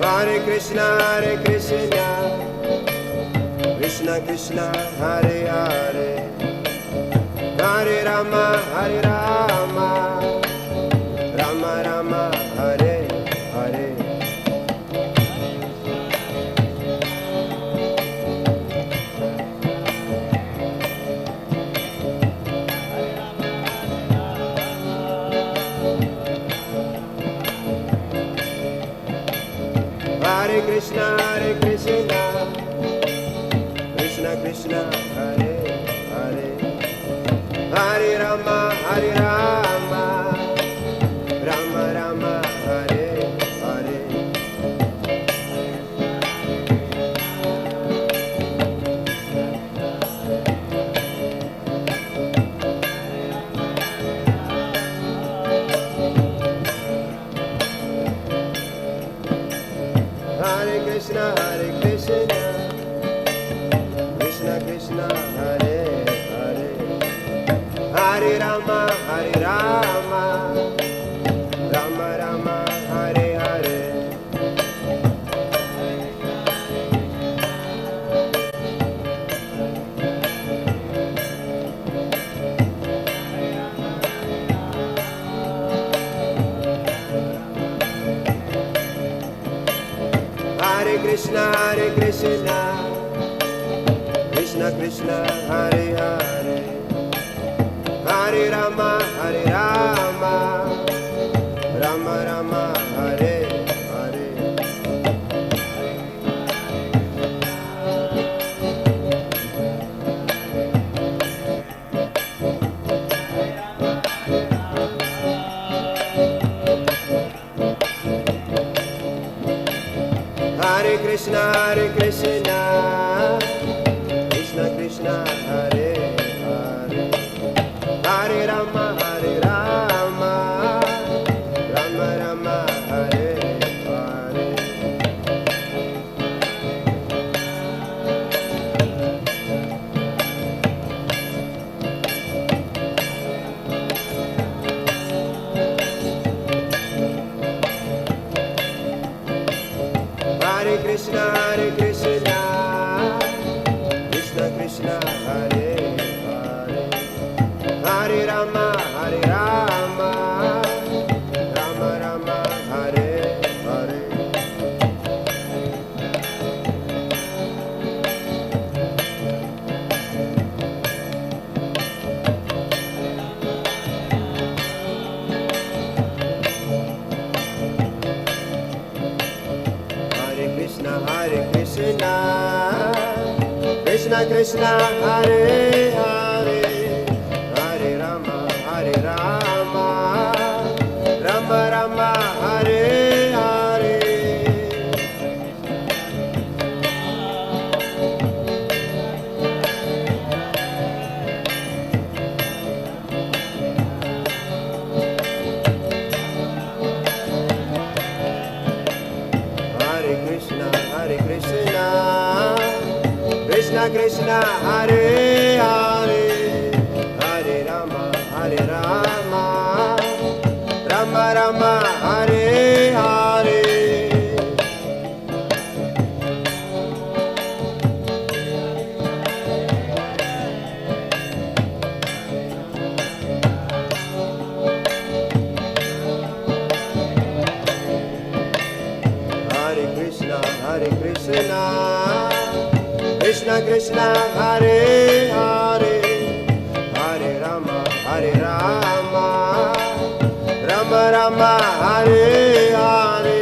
Hare Krishna, Krishna Krishna, Hare Hare, Hare Rama, Rama Rama, Hare Hare. Hare Krishna, Krishna Krishna, Hare Hare, Hare Rama, Rama Rama, Hare Hare. Hare Krishna, Krishna Krishna, Hare Hare, Hare Rama, Rama Rama, Hare Hare. Hare Krishna, Krishna Krishna, Hare Hare, Hare Rama, Rama Rama, Hare Hare. Hare Krishna, Krishna Krishna, Hare Hare, Hare Rama, Rama Rama, Hare Hare. Hare Krishna, Krishna Krishna, Hare Hare, Hare Rama, Rama Rama, Hare Hare. Hare Krishna, Krishna Krishna, Hare Hare, Hare Rama, Rama Rama, Hare Hare. Hare Krishna, Krishna Krishna, Hare Hare, Hare Rama, Rama Rama, Hare Hare. Hare Krishna, Krishna Krishna, Hare Hare, Hare Rama, Rama Rama, Hare Hare.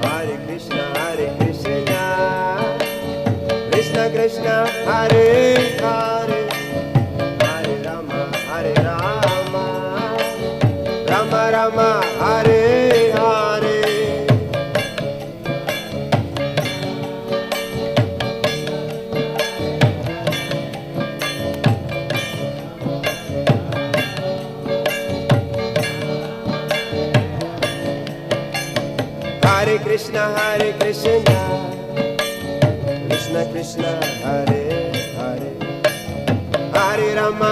Hare Krishna, Krishna Krishna, Hare Hare, Hare Rama, Rama Rama, Hare Hare. Hare Krishna, Krishna Krishna, Hare Hare, Hare Rama,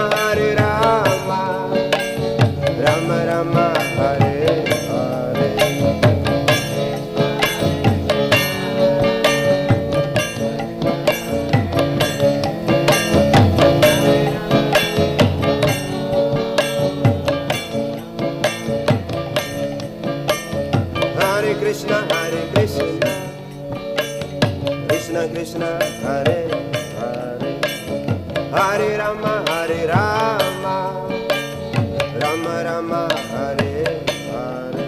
Rama Rama, Hare Hare. Hare Krishna, Krishna Krishna, Hare Hare, Hare Rama, Rama Rama, Hare Hare.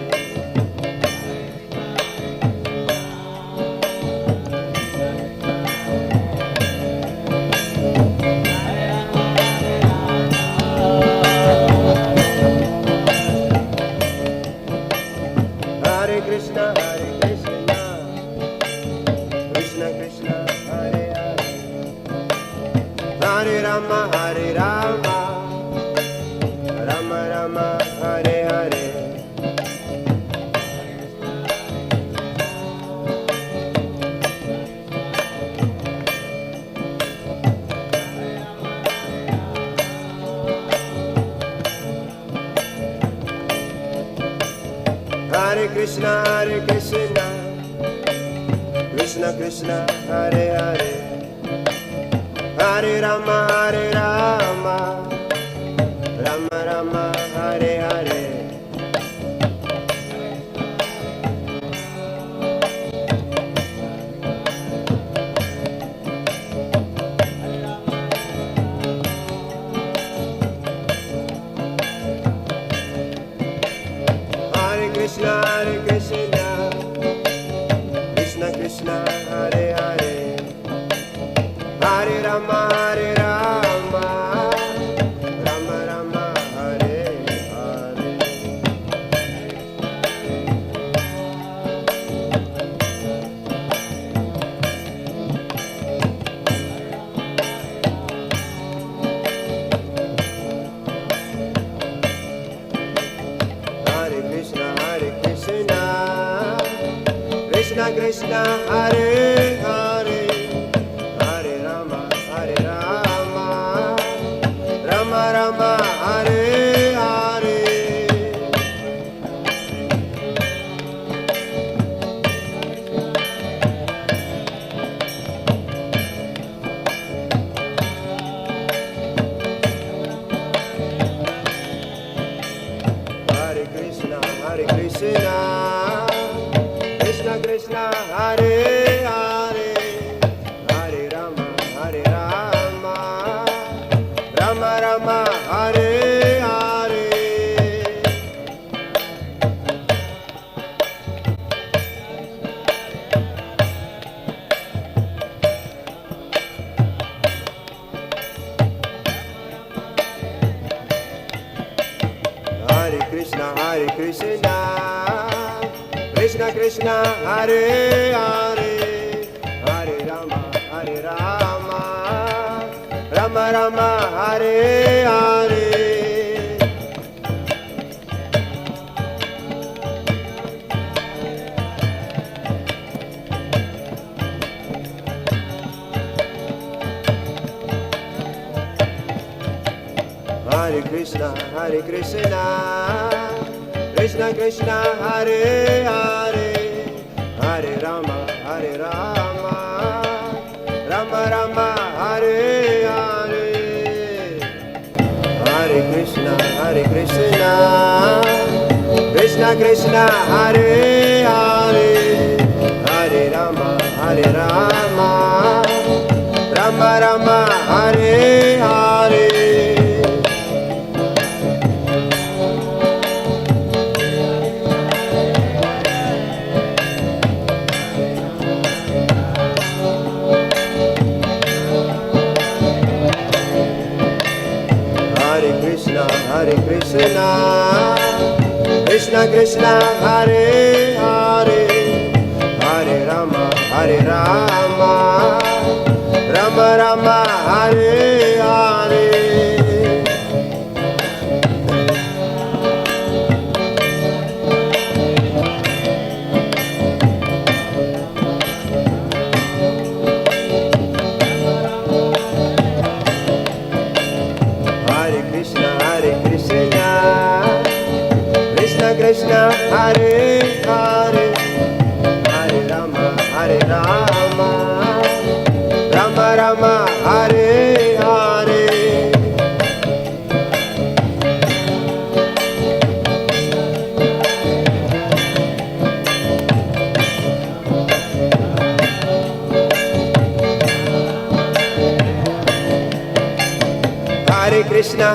Hare Krishna, Krishna Krishna, Hare Hare, Hare Rama, Rama Rama, Hare Hare. Hare Krishna, Krishna Krishna, Hare Hare, Hare Rama, Rama Rama, Hare Hare. Hare Krishna, Krishna Krishna, Hare Hare, Hare Rama, Rama Rama, Hare Hare. Hare Krishna, Krishna Krishna, Hare Hare, Hare Rama, Rama Rama, Hare Hare. Hare Krishna, Krishna Krishna, Hare Hare, Hare Rama, Rama Rama, Hare Hare. Hare Krishna, Krishna Krishna, Hare Hare, Hare Rama, Rama Rama, Hare Hare. Hare Krishna, Krishna Krishna, Hare Hare, Hare Rama, Rama Rama, Hare Hare. Hare Krishna, Krishna Krishna, Hare Hare, Hare Rama, Rama Rama, Hare Hare. Hare Krishna, Krishna Krishna, Hare Hare, Hare Rama, Rama Rama, Hare Hare. Rama, Rama Rama, Hare Hare. Hare Krishna,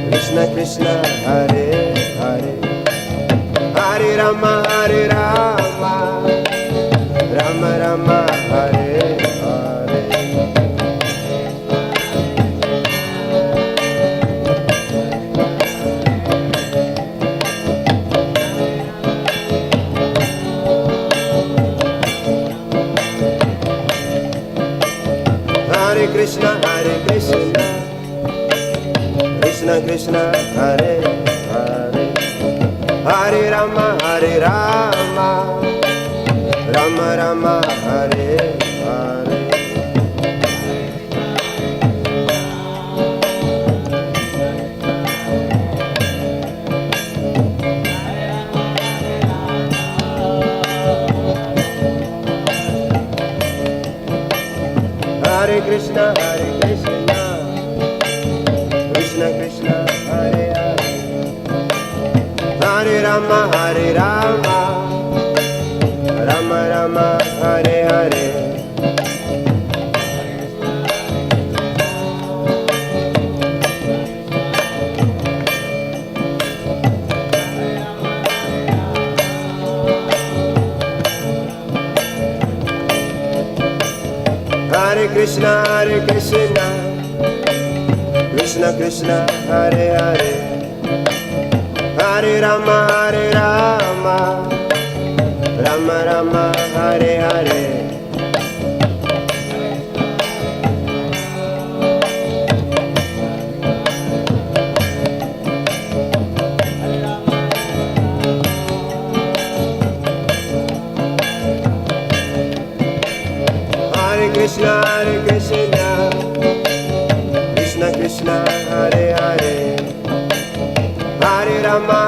Krishna Krishna, Hare Hare, Hare Rama, Rama Rama, Hare Hare. Hare Krishna, Krishna Krishna, Hare Hare, Hare Rama, Rama Rama, Hare Hare. Hare Krishna, Krishna Krishna, Hare Hare, Hare Rama, Rama Rama, Hare Hare. Hare Krishna, Krishna Krishna, Hare Hare, Hare Rama, Rama Rama, Hare Hare. Hare Krishna, Krishna Krishna, Hare Hare, Hare Rama,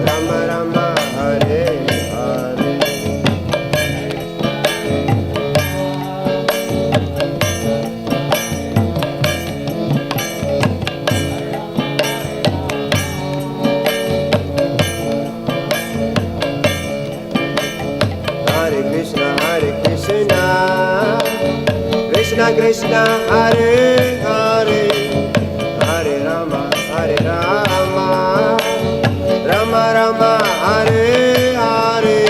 Rama Rama, Hare Hare. Hare Krishna, Krishna Krishna, Hare Hare, Hare Rama, Rama Rama, Hare Hare.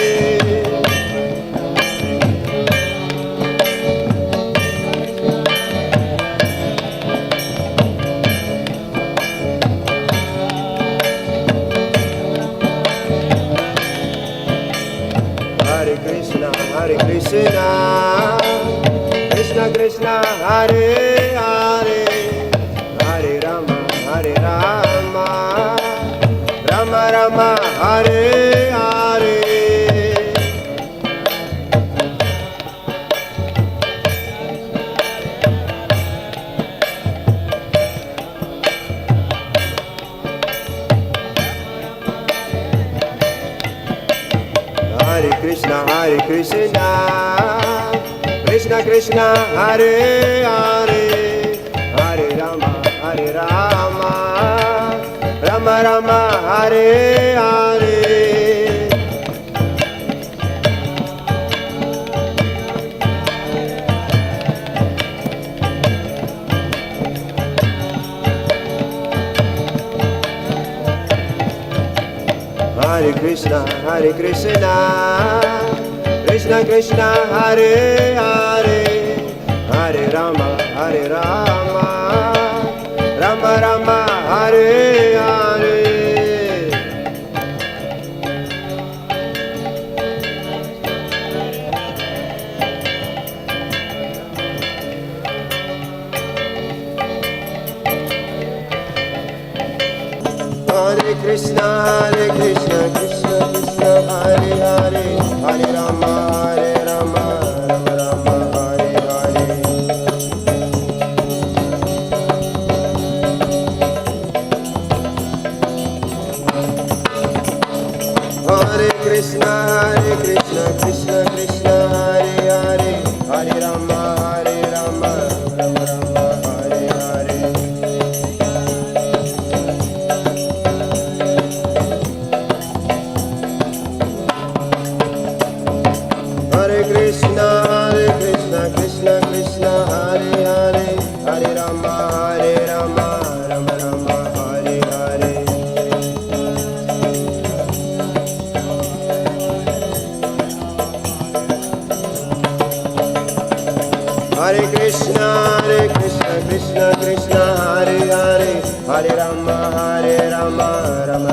Hare Krishna, Krishna Krishna, Hare Hare, Hare Rama, Rama Rama, Hare Hare. Hare Krishna, Krishna Krishna, Hare Hare, Hare Rama, Rama Rama, Hare Hare. Hare Krishna, Krishna Krishna, Hare Hare, Hare Rama, Rama Rama, Hare Hare. Hare Krishna, Krishna Krishna, Hare Hare, Hare Rama, Rama Rama, Hare Hare. Hare Krishna, Krishna Krishna, Hare Hare, Hare Rama, Rama Rama, Hare Hare. Hare Krishna, Krishna Krishna, Hare Hare, Hare Rama, Rama Rama, Hare Hare. Hare Krishna, Krishna Krishna, Hare Hare, Hare Rama, Rama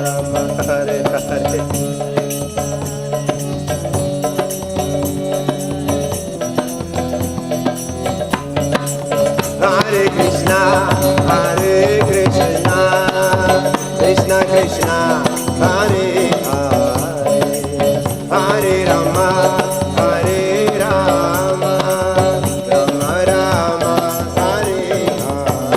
Rama, Hare Hare. Hare Krishna, Krishna Krishna, Hare Hare, Hare Rama, Rama Rama, Hare Hare.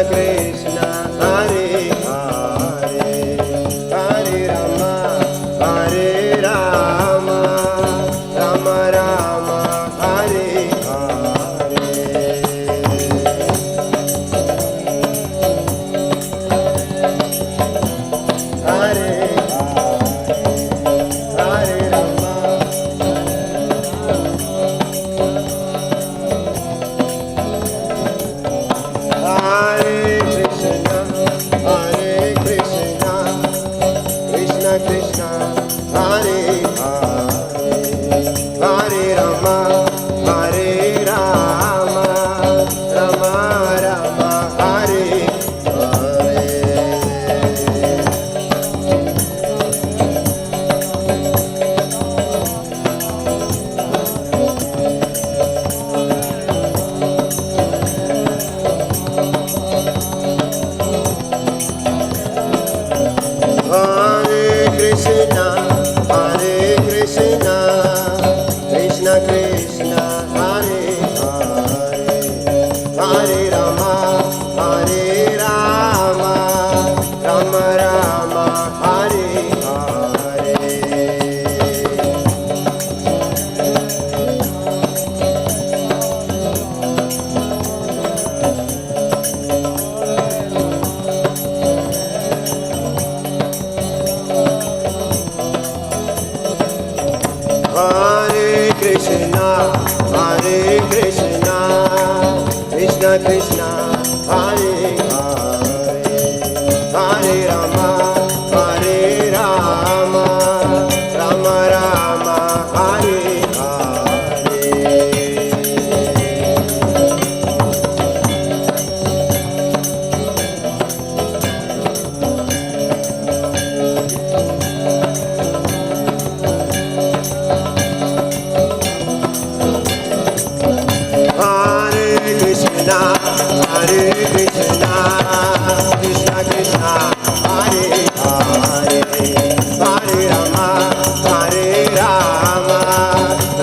Krishna, Hare Hare, Hare Rama, Rama Rama, Hare Hare. Hare Krishna, Krishna Krishna, Hare Hare, Hare Rama,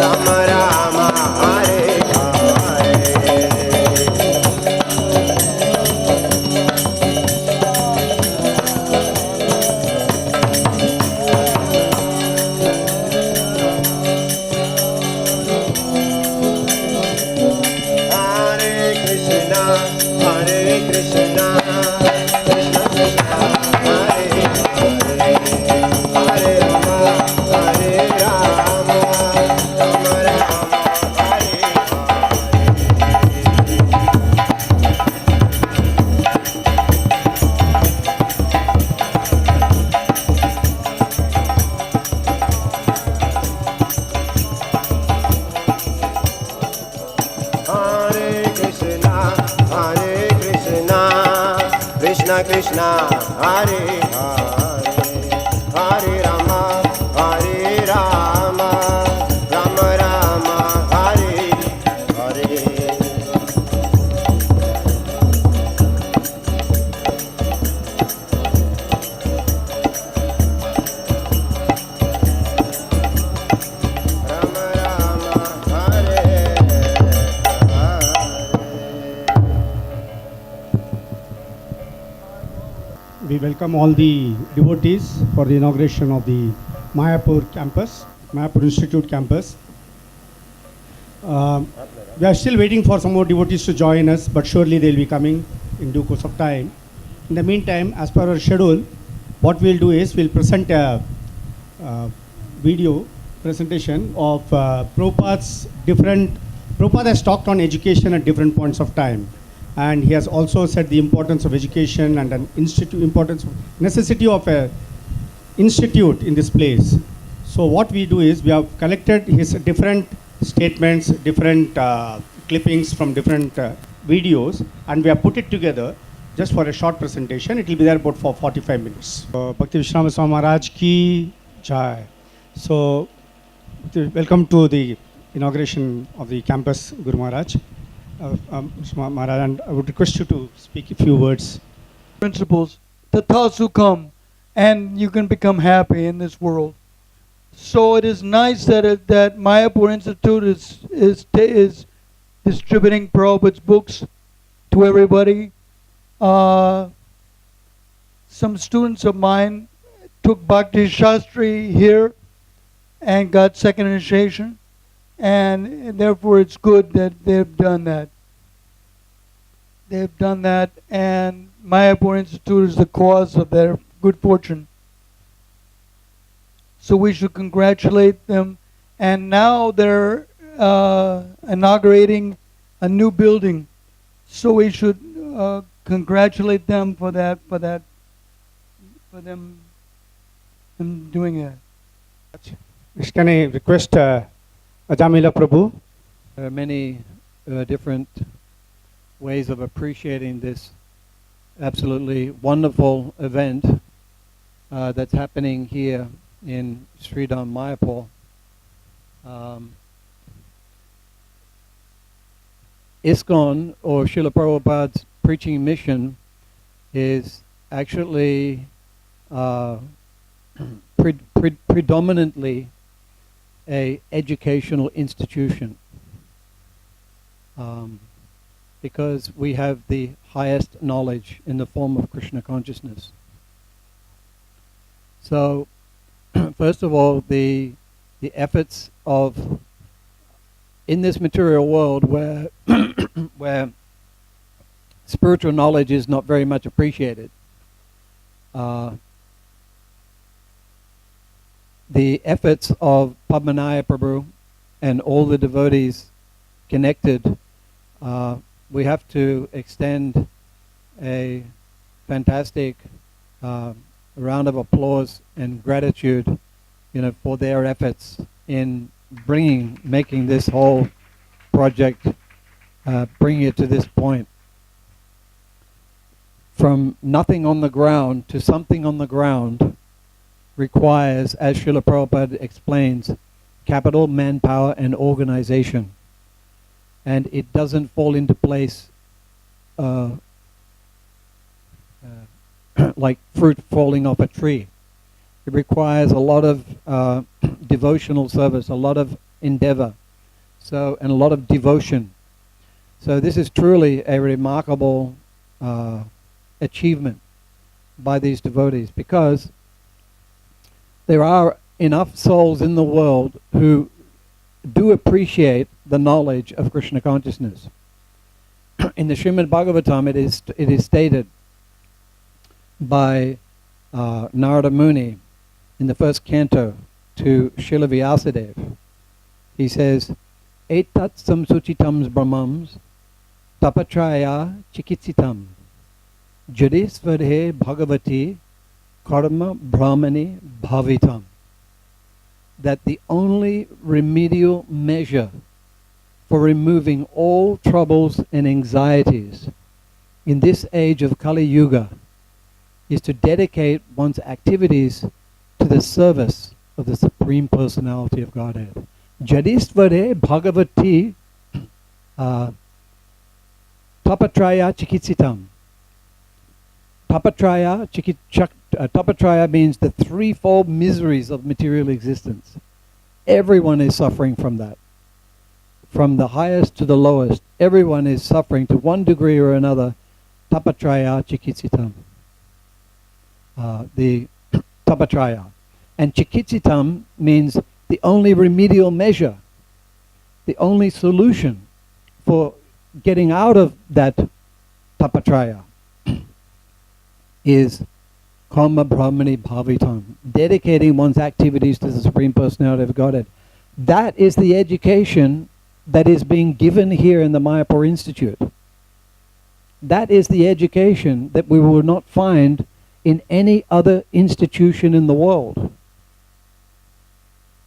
Rama Rama, Hare Hare. Krishna Krishna, Hare Hare, Hare Rama, Rama Rama, Hare Hare. We welcome all the devotees for the inauguration of the Mayapur campus, Mayapur Institute Campus. We are still waiting for some more devotees to join us, but surely they'll be coming in due course of time. In the meantime, as per our schedule, what we'll do is we'll present a video presentation of Prabhupada's Prabhupada has talked on education at different points of time. And he has also said the importance of education and an necessity of a institute in this place. So what we do is we have collected his different statements, different clippings from different videos, and we have put it together just for a short presentation. It will be there about for 45 minutes. Bhakti Vishnama Swami Maharaj ki Jai. So welcome to the inauguration of the campus, Guru Maharaj. Maharaj, and I would request you to speak a few words. Principles, the thoughts will come, and you can become happy in this world. So it is nice that that Mayapur Institute is distributing Prabhupada's books to everybody. Some students of mine took Bhakti Shastri here and got second initiation, and therefore it's good that they've done that. They've done that, and Mayapur Institute is the cause of their good fortune. So we should congratulate them. And now they're inaugurating a new building. So we should congratulate them for them doing that. Can I request Ajamila Prabhu? There are many different ways of appreciating this absolutely wonderful event that's happening here in Sridham Mayapur. ISKCON, or Srila Prabhupada's preaching mission, is actually predominantly a educational institution. Because we have the highest knowledge in the form of Krishna consciousness. So, first of all, the efforts of, in this material world where where spiritual knowledge is not very much appreciated, the efforts of Padmanaya Prabhu and all the devotees connected, we have to extend a fantastic round of applause and gratitude, for their efforts in making this whole project, bringing it to this point. From nothing on the ground to something on the ground requires, as Srila Prabhupada explains, capital, manpower, and organization. And it doesn't fall into place like fruit falling off a tree. It requires a lot of devotional service, a lot of endeavor, and a lot of devotion. So this is truly a remarkable achievement by these devotees, because there are enough souls in the world who do appreciate the knowledge of Krishna consciousness. In the Srimad Bhagavatam, it is stated by Narada Muni in the first canto to Srila Vyasadeva. He says, Etat samsuchitam brahmams tapatraya chikitsitam jadisvadhe bhagavati karma brahmani bhavitam. That the only remedial measure for removing all troubles and anxieties in this age of Kali Yuga is to dedicate one's activities to the service of the Supreme Personality of Godhead. Jadistvare Bhagavati Tapatraya Chikitsitam. Tapatraya means the threefold miseries of material existence. Everyone is suffering from that. From the highest to the lowest, everyone is suffering to one degree or another. Tapatraya Chikitsitam. the tapatraya. And chikitsitam means the only remedial measure, the only solution for getting out of that tapatraya is karma brahmani bhavitam, dedicating one's activities to the Supreme Personality of Godhead. That is the education that is being given here in the Mayapur Institute. That is the education that we will not find in any other institution in the world,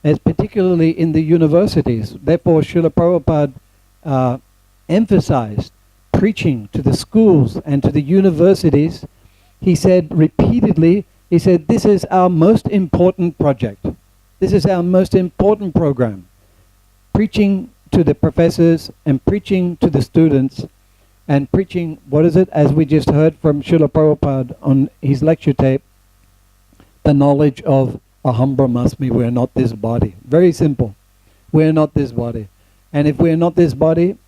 as particularly in the universities. Therefore, Srila Prabhupada emphasized preaching to the schools and to the universities. He said repeatedly, he said, this is our most important project. This is our most important program. Preaching to the professors and preaching to the students and preaching, what is it, as we just heard from Srila Prabhupada on his lecture tape, the knowledge of Aham Brahmasmi, we are not this body. Very simple. We are not this body. And if we are not this body,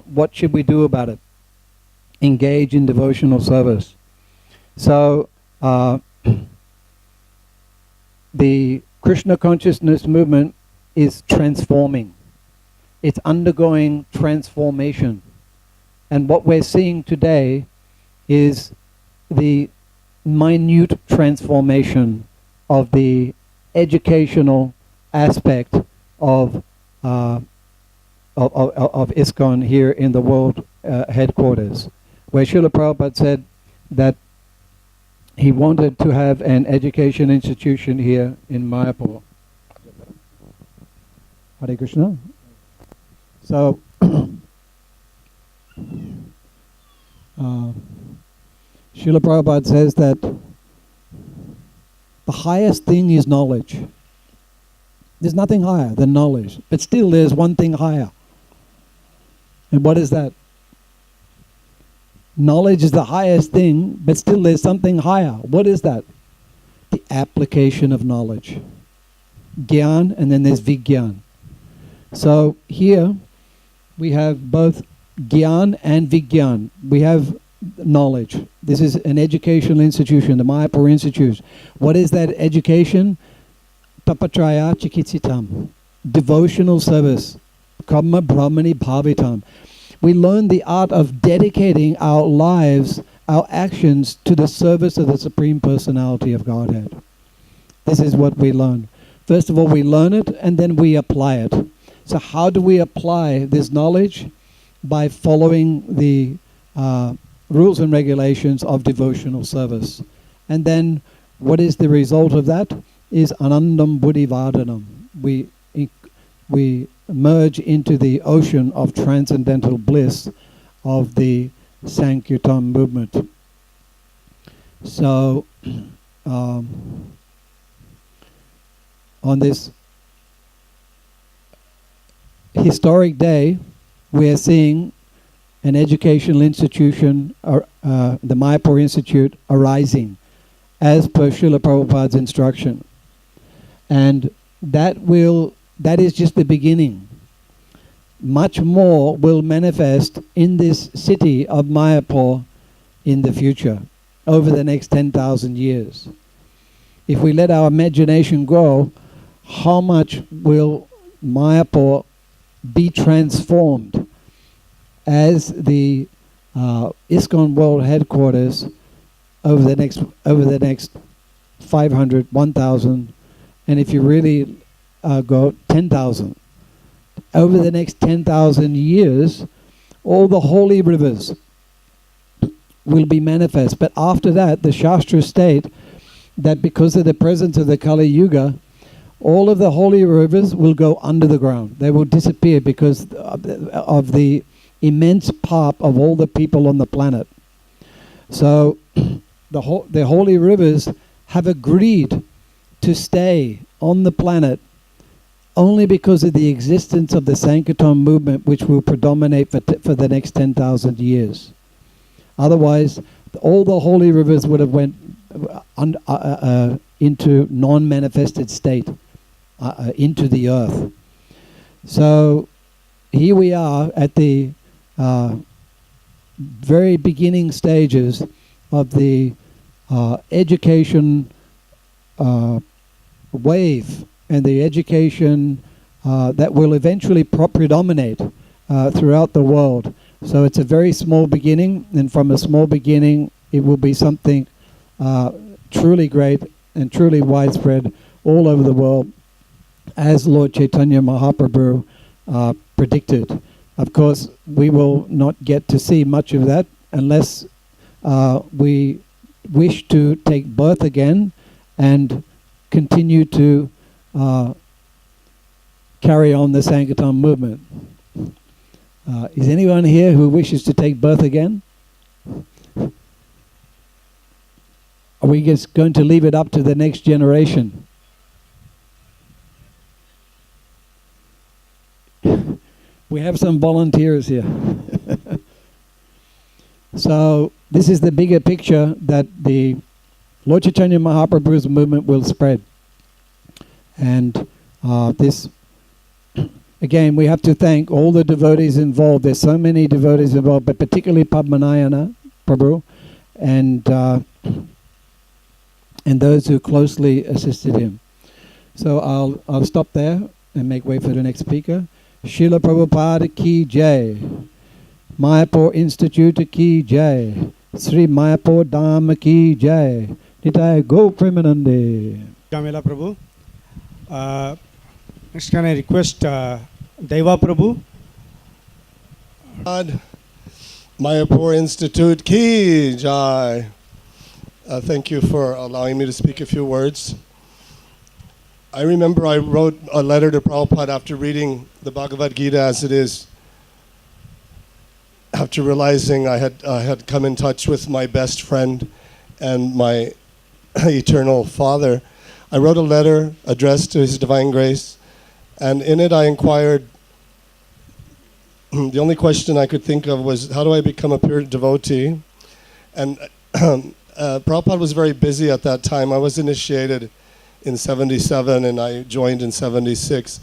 what should we do about it? Engage in devotional service. So, the Krishna consciousness movement is transforming. It's undergoing transformation. And what we're seeing today is the minute transformation of the educational aspect of ISKCON here in the world headquarters, where Srila Prabhupada said that he wanted to have an education institution here in Mayapur. Hare Krishna. So, Srila Prabhupada says that the highest thing is knowledge. There's nothing higher than knowledge, but still there's one thing higher. And what is that? Knowledge is the highest thing, but still there's something higher. What is that? The application of knowledge. Gyan, and then there's Vigyan. So here we have both Gyan and Vigyan. We have knowledge. This is an educational institution, the Mayapur Institute. What is that education? Tapatraya chikitsitam. Devotional service. Karma brahmani bhavitam. We learn the art of dedicating our lives, our actions to the service of the Supreme Personality of Godhead. This is what we learn. First of all, we learn it and then we apply it. So how do we apply this knowledge? By following the rules and regulations of devotional service. And then what is the result of that? Is anandam buddhivardhanam. We merge into the ocean of transcendental bliss of the Sankirtan movement. So, on this historic day, we are seeing an educational institution, the Mayapur Institute, arising as per Srila Prabhupada's instruction. And that is just the beginning. Much more will manifest in this city of Mayapur in the future, over the next 10,000 years. If we let our imagination grow, how much will Mayapur be transformed as the ISKCON World Headquarters over the next 500, 1,000, and if you really go 10,000. Over the next 10,000 years, all the holy rivers will be manifest. But after that, the Shastra state that because of the presence of the Kali Yuga, all of the holy rivers will go under the ground. They will disappear because of the immense pop of all the people on the planet. So the holy rivers have agreed to stay on the planet only because of the existence of the Sankirtan movement, which will predominate for the next 10,000 years. Otherwise, all the holy rivers would have went into non-manifested state, into the earth. So here we are at the very beginning stages of the education wave and the education that will eventually predominate throughout the world. So it's a very small beginning, and from a small beginning it will be something truly great and truly widespread all over the world, as Lord Chaitanya Mahaprabhu predicted. Of course, we will not get to see much of that unless we wish to take birth again and continue to carry on the Sankirtan movement. Is anyone here who wishes to take birth again? Are we just going to leave it up to the next generation? We have some volunteers here. So this is the bigger picture that the Lord Chaitanya Mahaprabhu's movement will spread. And this, again, we have to thank all the devotees involved. There's so many devotees involved, but particularly Padmanayana Prabhu and those who closely assisted him. So I'll stop there and make way for the next speaker. Srila Prabhupada ki jai. Mayapur Institute ki jai. Sri Mayapur Dham ki jai. Nitai Go Premanande. Jamila Prabhu. Next, can I request Deva Prabhu? Mayapur Institute Ki Jai. Thank you for allowing me to speak a few words. I remember I wrote a letter to Prabhupada after reading the Bhagavad Gita as it is, after realizing I had come in touch with my best friend and my eternal Father. I wrote a letter addressed to His Divine Grace, and in it I inquired, the only question I could think of was, how do I become a pure devotee? And Prabhupada was very busy at that time. I was initiated in 77 and I joined in 76.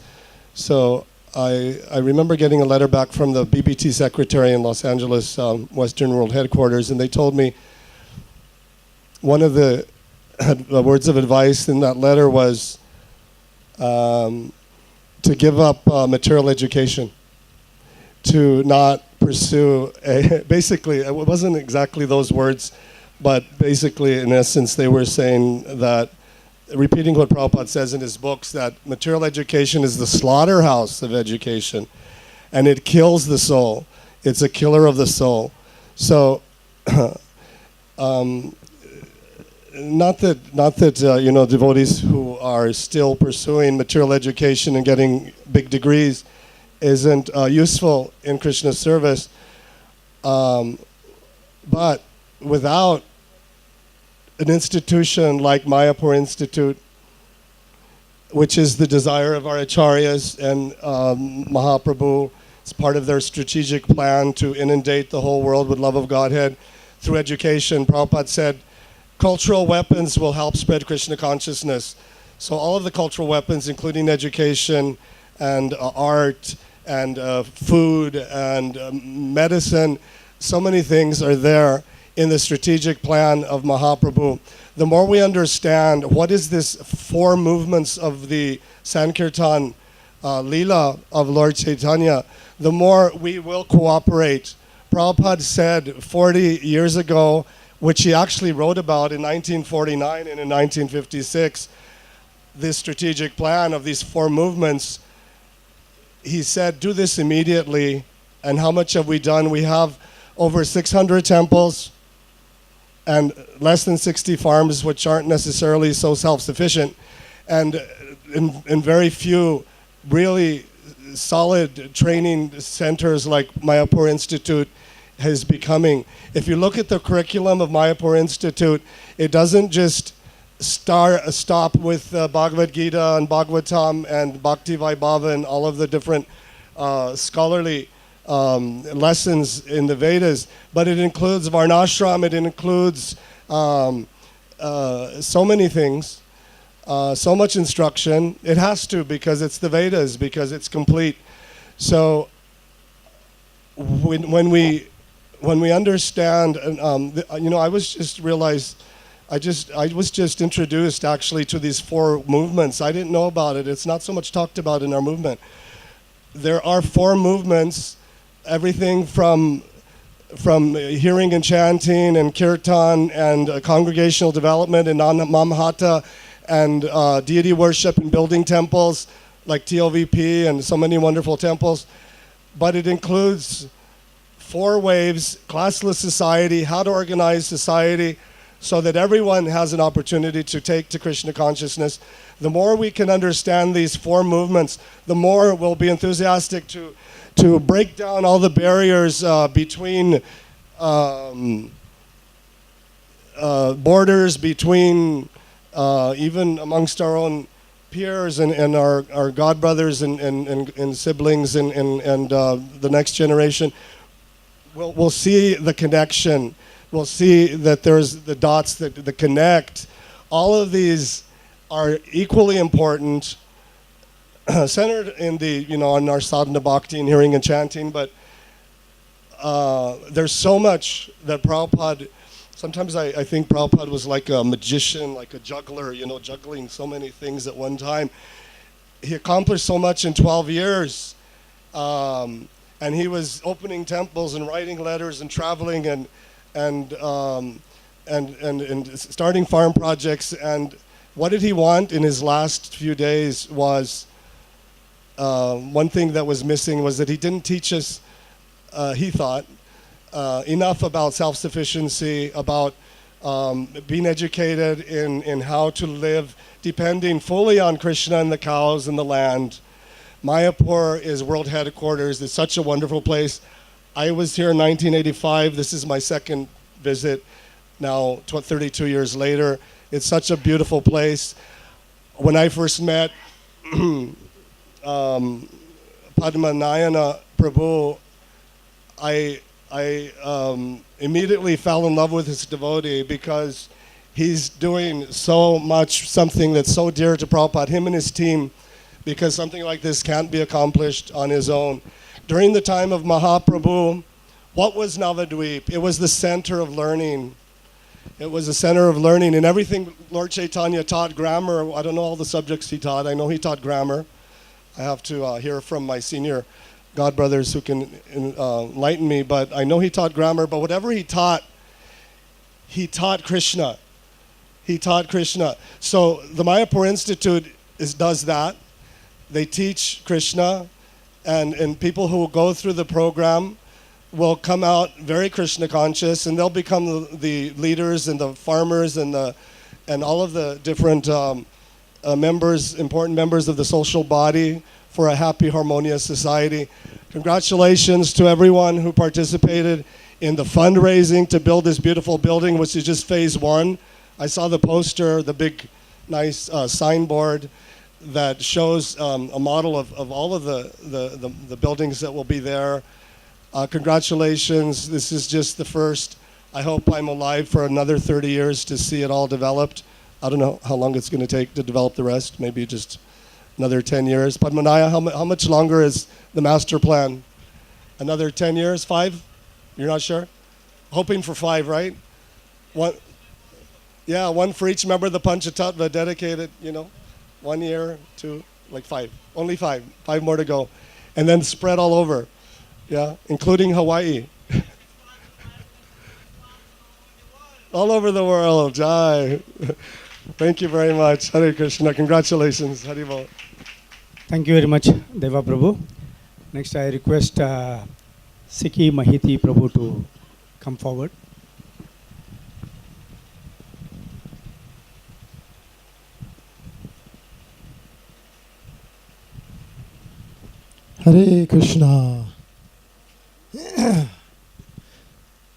So I remember getting a letter back from the BBT secretary in Los Angeles, Western World Headquarters, and they told me one of the words of advice in that letter was to give up material education, to not pursue basically, it wasn't exactly those words, but basically in essence they were saying that, repeating what Prabhupada says in his books, that material education is the slaughterhouse of education and it kills the soul. It's a killer of the soul. So not that devotees who are still pursuing material education and getting big degrees isn't useful in Krishna service, but without an institution like Mayapur Institute, which is the desire of our acharyas and Mahaprabhu, it's part of their strategic plan to inundate the whole world with love of Godhead through education. Prabhupada said, cultural weapons will help spread Krishna consciousness. So all of the cultural weapons, including education and art and food and medicine, so many things are there in the strategic plan of Mahaprabhu. The more we understand what is this four movements of the Sankirtan Leela of Lord Chaitanya, the more we will cooperate. Prabhupada said 40 years ago, which he actually wrote about in 1949 and in 1956, this strategic plan of these four movements. He said, do this immediately. And how much have we done? We have over 600 temples and less than 60 farms, which aren't necessarily so self-sufficient, and in very few really solid training centers like Mayapur Institute is becoming. If you look at the curriculum of Mayapur Institute, it doesn't just stop with Bhagavad Gita and Bhagavatam and Bhakti Vaibhava and all of the different scholarly lessons in the Vedas, but it includes Varnashram, it includes so many things, so much instruction. It has to, because it's the Vedas, because it's complete. So when we understand, I was just realized I was just introduced actually to these 4 movements. I didn't know about it. It's not so much talked about in our movement. There are 4 movements, everything from hearing and chanting and kirtan and congregational development and mamahata and deity worship and building temples like TLVP and so many wonderful temples. But it includes 4 waves, classless society, how to organize society so that everyone has an opportunity to take to Krishna consciousness. The more we can understand these 4 movements, the more we'll be enthusiastic to break down all the barriers between borders, between even amongst our own peers and our godbrothers and siblings and the next generation. We'll see the connection. We'll see that there's the dots that connect. All of these are equally important, centered in in our sadhana bhakti and hearing and chanting, but there's so much that Prabhupada, sometimes I think Prabhupada was like a magician, like a juggler, juggling so many things at one time. He accomplished so much in 12 years. And he was opening temples and writing letters and traveling and starting farm projects. And what did he want in his last few days was, one thing that was missing was that he didn't teach us, he thought, enough about self-sufficiency, about being educated in how to live depending fully on Krishna and the cows and the land. Mayapur is world headquarters. It's such a wonderful place. I was here in 1985. This is my second visit now, 32 years later. It's such a beautiful place. When I first met Padmanayana Prabhu, I immediately fell in love with this devotee because he's doing so much, something that's so dear to Prabhupada, him and his team, because something like this can't be accomplished on his own. During the time of Mahaprabhu, what was Navadvip? It was the center of learning. It was a center of learning, and everything Lord Chaitanya taught, grammar. I don't know all the subjects he taught. I know he taught grammar. I have to hear from my senior godbrothers who can enlighten me, but I know he taught grammar. But whatever he taught Krishna. He taught Krishna. So the Mayapur Institute does that. They teach Krishna, and people who will go through the program will come out very Krishna conscious, and they'll become the leaders and the farmers and all of the different important members of the social body for a happy, harmonious society. Congratulations to everyone who participated in the fundraising to build this beautiful building, which is just phase 1. I saw the poster, the big, nice signboard that shows a model of all of the buildings that will be there. Congratulations, this is just the first. I hope I'm alive for another 30 years to see it all developed. I don't know how long it's going to take to develop the rest, maybe just another 10 years. Padmanaya, how much longer is the master plan? Another 10 years, 5? You're not sure? Hoping for 5, right? One, yeah, 1 for each member of the Panchatattva dedicated, 1 year, 2, like 5. Only 5. 5 more to go. And then spread all over, yeah, including Hawaii. All over the world, Jai. Thank you very much. Hare Krishna. Congratulations. Haribol. Thank you very much, Deva Prabhu. Next, I request Sikhi Mahiti Prabhu to come forward. Hare Krishna.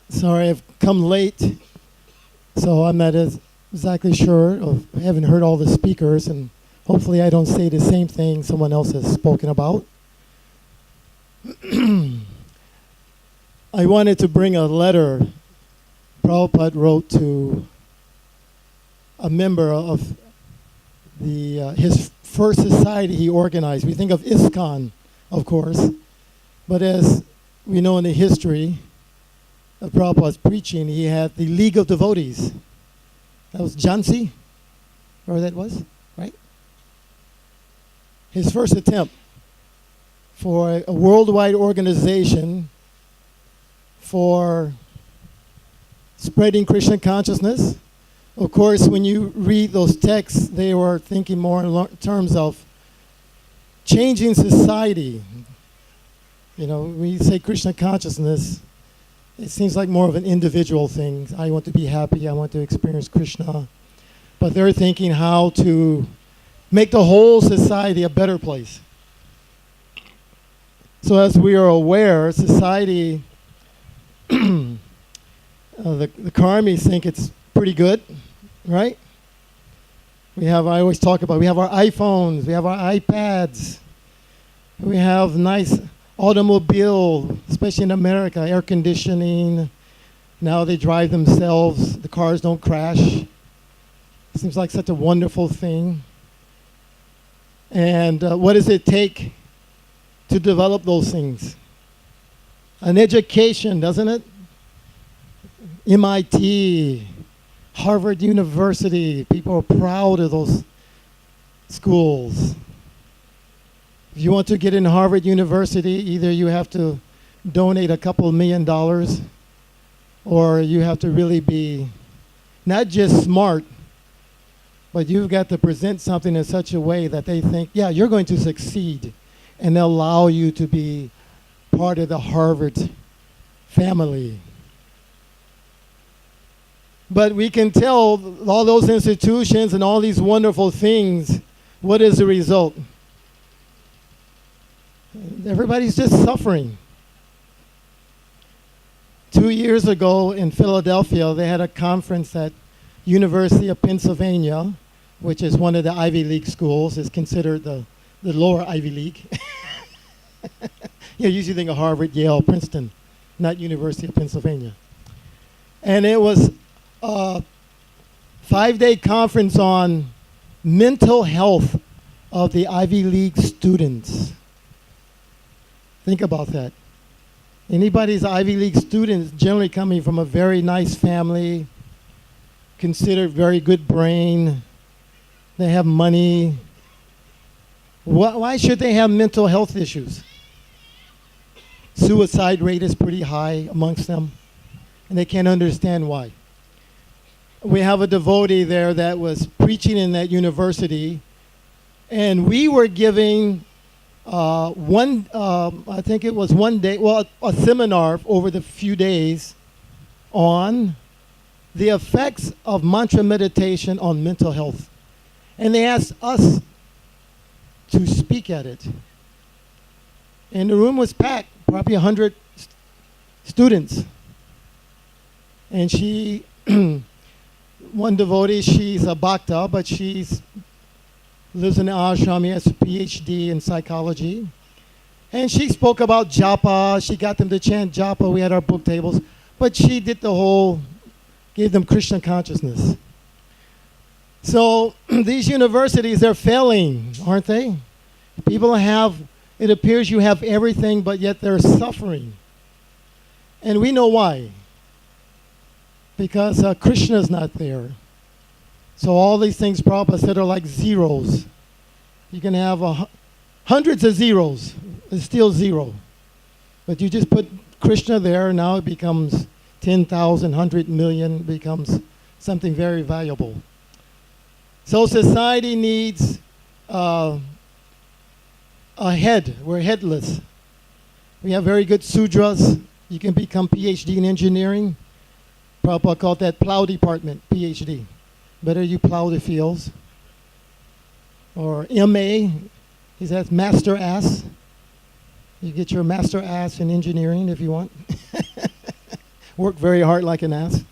Sorry, I've come late, so I'm not exactly sure of, I haven't heard all the speakers, and hopefully I don't say the same thing someone else has spoken about. I wanted to bring a letter Prabhupada wrote to a member of his first society he organized. We think of ISKCON, of course, but as we know in the history of Prabhupada's preaching, he had the League of Devotees. That was Jhansi, or that was, right? His first attempt for a worldwide organization for spreading Krishna consciousness. Of course, when you read those texts, they were thinking more in terms of changing society. You know, when you say Krishna consciousness, it seems like more of an individual thing. I want to be happy, I want to experience Krishna. But they're thinking how to make the whole society a better place. So as we are aware, society, the karmis think it's pretty good, right? I always talk about, we have our iPhones, we have our iPads, we have nice automobile, especially in America, air conditioning. Now they drive themselves, the cars don't crash. Seems like such a wonderful thing. And what does it take to develop those things? An education, doesn't it? MIT, Harvard University, people are proud of those schools. If you want to get in Harvard University, either you have to donate a couple $1 million, or you have to really be not just smart, but you've got to present something in such a way that they think, yeah, you're going to succeed, and they'll allow you to be part of the Harvard family. But we can tell all those institutions and all these wonderful things, what is the result? Everybody's just suffering. 2 years ago in Philadelphia, they had a conference at University of Pennsylvania, which is one of the Ivy League schools. It's considered the lower Ivy League. You usually think of Harvard, Yale, Princeton, not University of Pennsylvania. And it was a 5-day conference on mental health of the Ivy League students. Think about that. Anybody's Ivy League student is generally coming from a very nice family, considered very good brain. They have money. Why should they have mental health issues? Suicide rate is pretty high amongst them, and they can't understand why. We have a devotee there that was preaching in that university, and we were giving I think it was one day, well, a seminar over the few days on the effects of mantra meditation on mental health. And they asked us to speak at it. And the room was packed, probably 100 students. And she, one devotee, she's a bhakta, but she's lives in the ashram, has a PhD in psychology. And she spoke about japa. She got them to chant japa. We had our book tables. But she did gave them Krishna consciousness. So these universities, they're failing, aren't they? People it appears you have everything, but yet they're suffering. And we know why. Because Krishna's not there. So all these things Prabhupada said are like zeros. You can have hundreds of zeros. It's still zero. But you just put Krishna there, now it becomes 10,000, 100 million, becomes something very valuable. So society needs a head. We're headless. We have very good sudras. You can become PhD in engineering. Prabhupada called that plow department, PhD. Better you plow the fields. Or MA, he says master ass. You get your master ass in engineering if you want. Work very hard like an ass.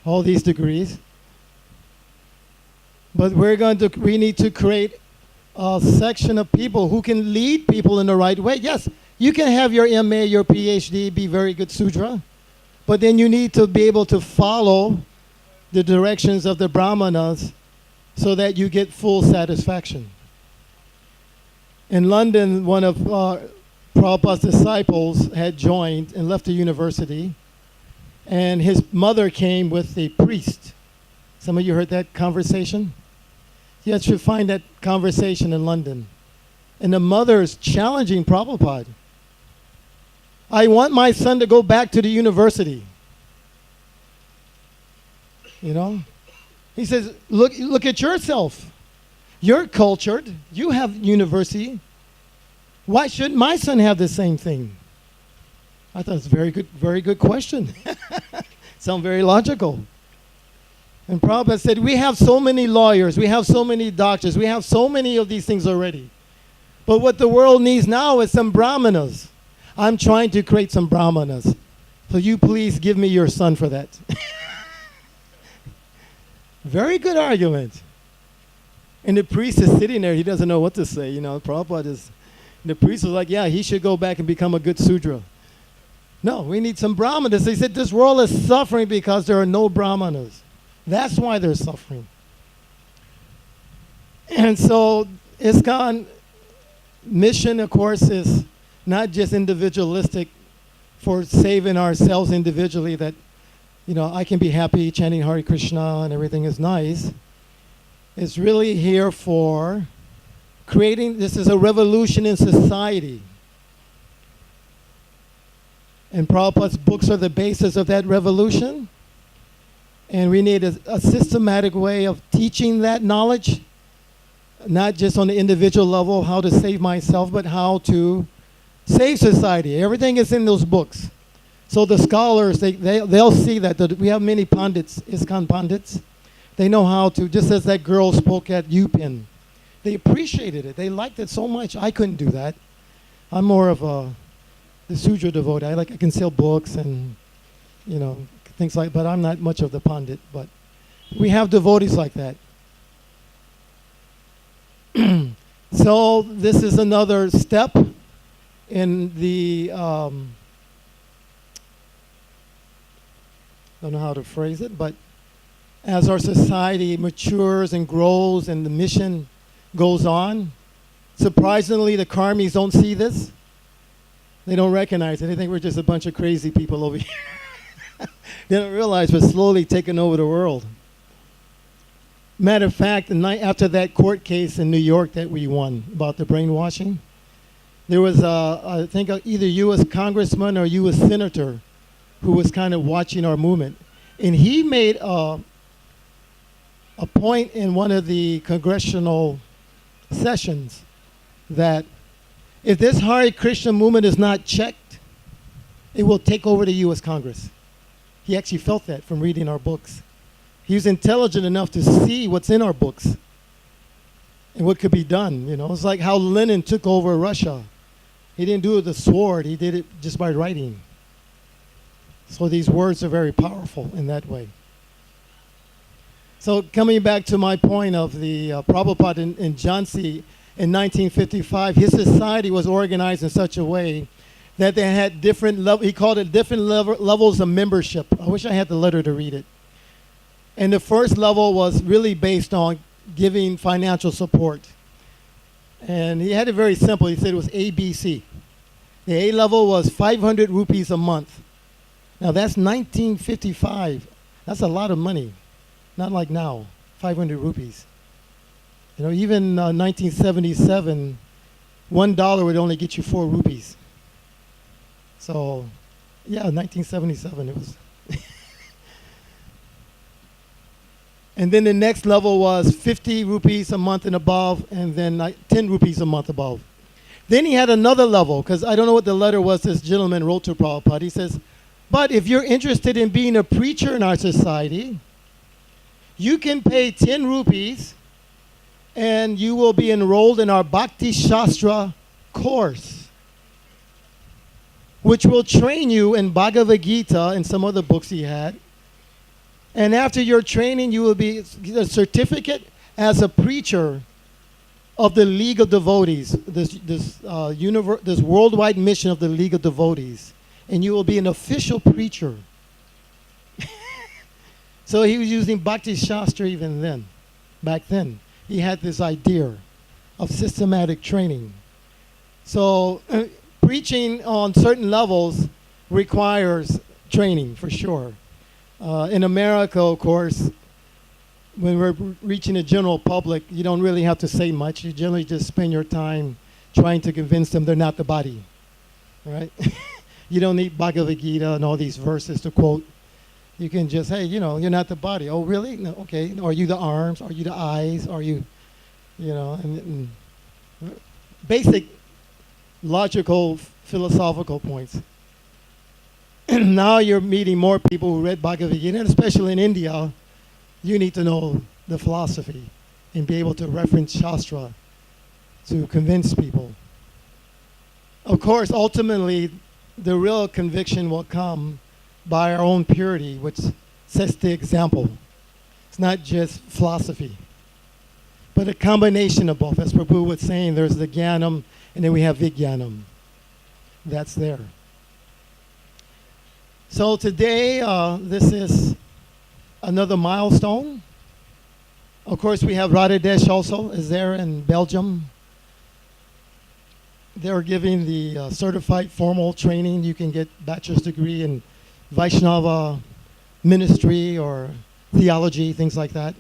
All these degrees. But we need to create a section of people who can lead people in the right way. Yes, you can have your MA, your PhD, be very good sudra, but then you need to be able to follow the directions of the brahmanas so that you get full satisfaction. In London, one of Prabhupada's disciples had joined and left the university, and his mother came with the priest Some of you heard that conversation? You should find that conversation in London. And the mother is challenging Prabhupada. I want my son to go back to the university. You know? He says, look at yourself. You're cultured. You have university. Why shouldn't my son have the same thing? I thought it's a very good question. Sound very logical. And Prabhupada said, we have so many lawyers, we have so many doctors, we have so many of these things already. But what the world needs now is some brahmanas. I'm trying to create some brahmanas. So you please give me your son for that. Very good argument. And the priest is sitting there, he doesn't know what to say. You know, Prabhupada is, the priest was like, yeah, he should go back and become a good Sudra. No, we need some brahmanas. They said this world is suffering because there are no brahmanas. That's why they're suffering. And so ISKCON mission, of course, is not just individualistic for saving ourselves individually, that, you know, I can be happy chanting Hare Krishna and everything is nice. It's really here for creating, this is a revolution in society. And Prabhupada's books are the basis of that revolution. And we need a systematic way of teaching that knowledge, not just on the individual level, how to save myself, but how to save society. Everything is in those books. So the scholars, they'll see that. We have many pundits, ISKCON pundits. They know how to, just as that girl spoke at UPenn. They appreciated it. They liked it so much. I couldn't do that. I'm more of the Sudra devotee. I can sell books and, you know, things like, but I'm not much of the pundit. But we have devotees like that. So this is another step in the, don't know how to phrase it, but as our society matures and grows and the mission goes on, surprisingly the karmis don't see this. They don't recognize it. They think we're just a bunch of crazy people over here. They don't realize we're slowly taking over the world. Matter of fact, the night after that court case in New York that we won about the brainwashing, there was, I think, either U.S. congressman or U.S. senator who was kind of watching our movement. And he made a point in one of the congressional sessions that if this Hare Krishna movement is not checked, it will take over the U.S. Congress. He actually felt that from reading our books. He was intelligent enough to see what's in our books and what could be done. You know, it's like how Lenin took over Russia. He didn't do it with a sword. He did it just by writing. So these words are very powerful in that way. So coming back to my point of the Prabhupada in Jhansi in 1955, his society was organized in such a way that they had different levels. He called it different levels of membership. I wish I had the letter to read it. And the first level was really based on giving financial support. And he had it very simple. He said it was ABC. The A level was 500 rupees a month. Now that's 1955. That's a lot of money. Not like now, 500 rupees. You know, even 1977, $1 would only get you 4 rupees. So, yeah, 1977 it was. And then the next level was 50 rupees a month and above, and then 10 rupees a month above. Then he had another level, because I don't know what the letter was this gentleman wrote to Prabhupada. He says, but if you're interested in being a preacher in our society, you can pay 10 rupees and you will be enrolled in our Bhakti Shastra course, which will train you in Bhagavad Gita and some other books he had. And after your training, you will be a certificate as a preacher of the League of Devotees, this worldwide mission of the League of Devotees. And you will be an official preacher. So he was using Bhakti Shastra even then. Back then, he had this idea of systematic training. So preaching on certain levels requires training, for sure. In America, of course, when we're reaching the general public, you don't really have to say much. You generally just spend your time trying to convince them they're not the body, right? You don't need Bhagavad Gita and all these verses to quote. You can just, hey, you know, you're not the body. Oh, really? No, okay. Are you the arms? Are you the eyes? Are you, you know, and basic logical, philosophical points. Now you're meeting more people who read Bhagavad Gita, and especially in India, you need to know the philosophy and be able to reference Shastra to convince people. Of course, ultimately, the real conviction will come by our own purity, which sets the example. It's not just philosophy, but a combination of both. As Prabhu was saying, there's the Jnanam, and then we have Vijnanam. That's there. So today, this is another milestone. Of course, we have Radhadesh also is there in Belgium. They're giving the certified formal training. You can get bachelor's degree in Vaishnava ministry or theology, things like that.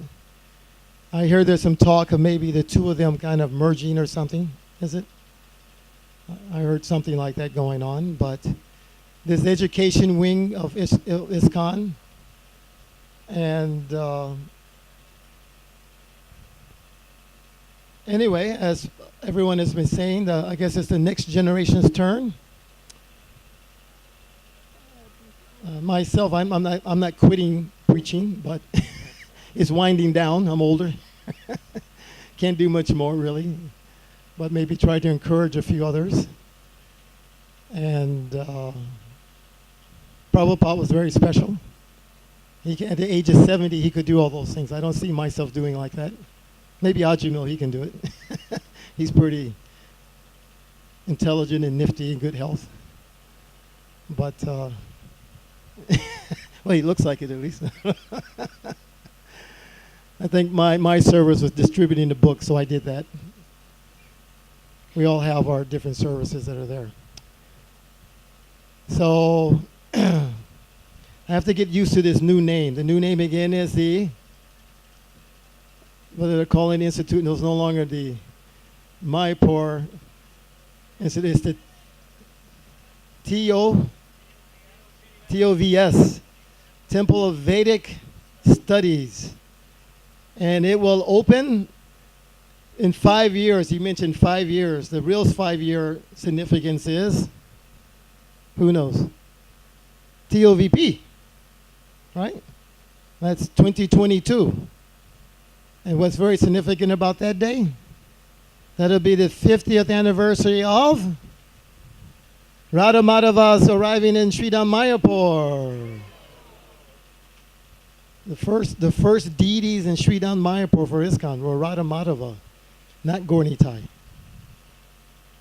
I hear there's some talk of maybe the two of them kind of merging or something. Is it? I heard something like that going on. But this education wing of ISKCON, and anyway, as everyone has been saying, I guess it's the next generation's turn. Myself, I'm not quitting preaching, but it's winding down. I'm older. Can't do much more, really, but maybe try to encourage a few others. And Prabhupada was very special. At the age of 70, he could do all those things. I don't see myself doing like that. Maybe Ajumil, he can do it. He's pretty intelligent and nifty and good health. But, well, he looks like it at least. I think my service was distributing the book, so I did that. We all have our different services that are there. So I have to get used to this new name. The new name again is what they're calling the institute. No, it's no longer the Mayapur Institute. It's the TOVS, Temple of Vedic Studies. And it will open in 5 years. He mentioned 5 years. The real 5-year significance is, who knows? TOVP, right? That's 2022. And what's very significant about that day? That'll be the 50th anniversary of Radha Madhava's arriving in Sridham Mayapur. The first deities in Sridham Mayapur for ISKCON were Radha Madhava, not Gaurnitai.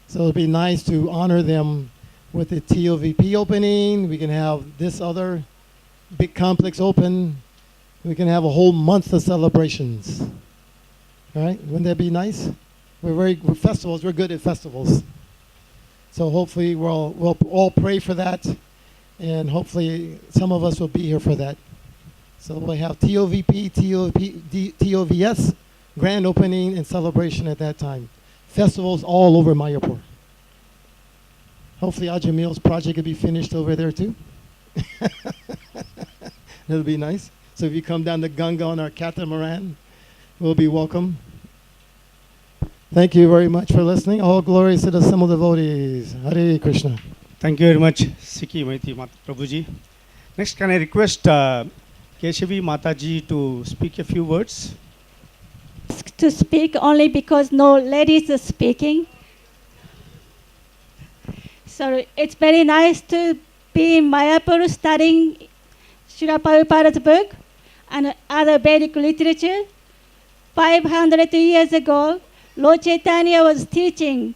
So it'll be nice to honor them with the TOVP opening. We can have this other big complex open. We can have a whole month of celebrations. All right? Wouldn't that be nice? We're festivals. We're good at festivals. So hopefully we'll all pray for that, and hopefully some of us will be here for that. So we'll have TOVP, TOVS, grand opening and celebration at that time. Festivals all over Mayapur. Hopefully Ajamil's project will be finished over there too. That'll be nice. So if you come down to Ganga on our catamaran, we'll be welcome. Thank you very much for listening. All glories to the assembled devotees. Hare Krishna. Thank you very much, Sikhi Maiti Prabhuji. Next, can I request Keshavi Mataji to speak a few words? To speak only because no ladies are speaking. So it's very nice to be in Mayapur studying Srila Prabhupada's book and other Vedic literature. 500 years ago, Lord Chaitanya was teaching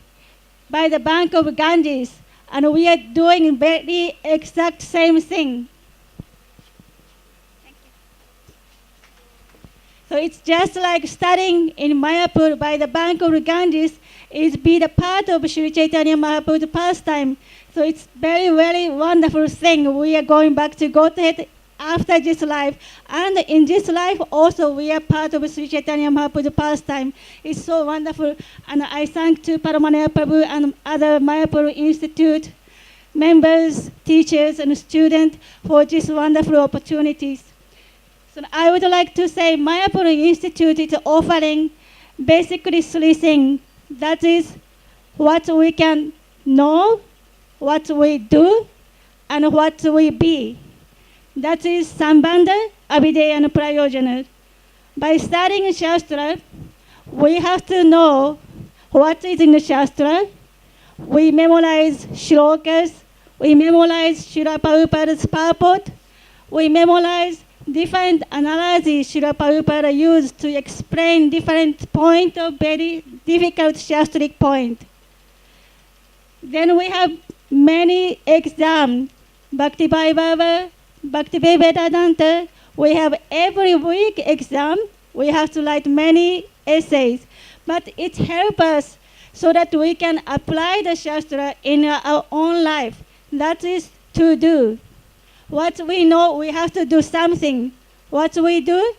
by the bank of Ganges, and we are doing very exact same thing. So it's just like studying in Mayapur by the bank of Ganges is be the part of Sri Chaitanya Mahaprabhu's pastime. So it's very, very wonderful thing. We are going back to Godhead after this life, and in this life also we are part of Sri Chaitanya Mahaprabhu's pastime. It's so wonderful, and I thank to Paramana Prabhu and other Mayapur Institute members, teachers, and students for these wonderful opportunities. So I would like to say Mayapur Institute is offering basically three things. That is what we can know, what we do, and what we be. That is Sambandha, Abhideya, and Prayojana. By studying Shastra, we have to know what is in the Shastra. We memorize shlokas, we memorize Srila Prabhupada's purport, we memorize different analogies Srila Prabhupada used to explain different points of very difficult Shastric point. Then we have many exams, Bhakti Vaibhava, Bhakti Vedanta. We have every week exam. We have to write many essays. But it helps us so that we can apply the Shastra in our own life. That is to do. What we know, we have to do something. What we do,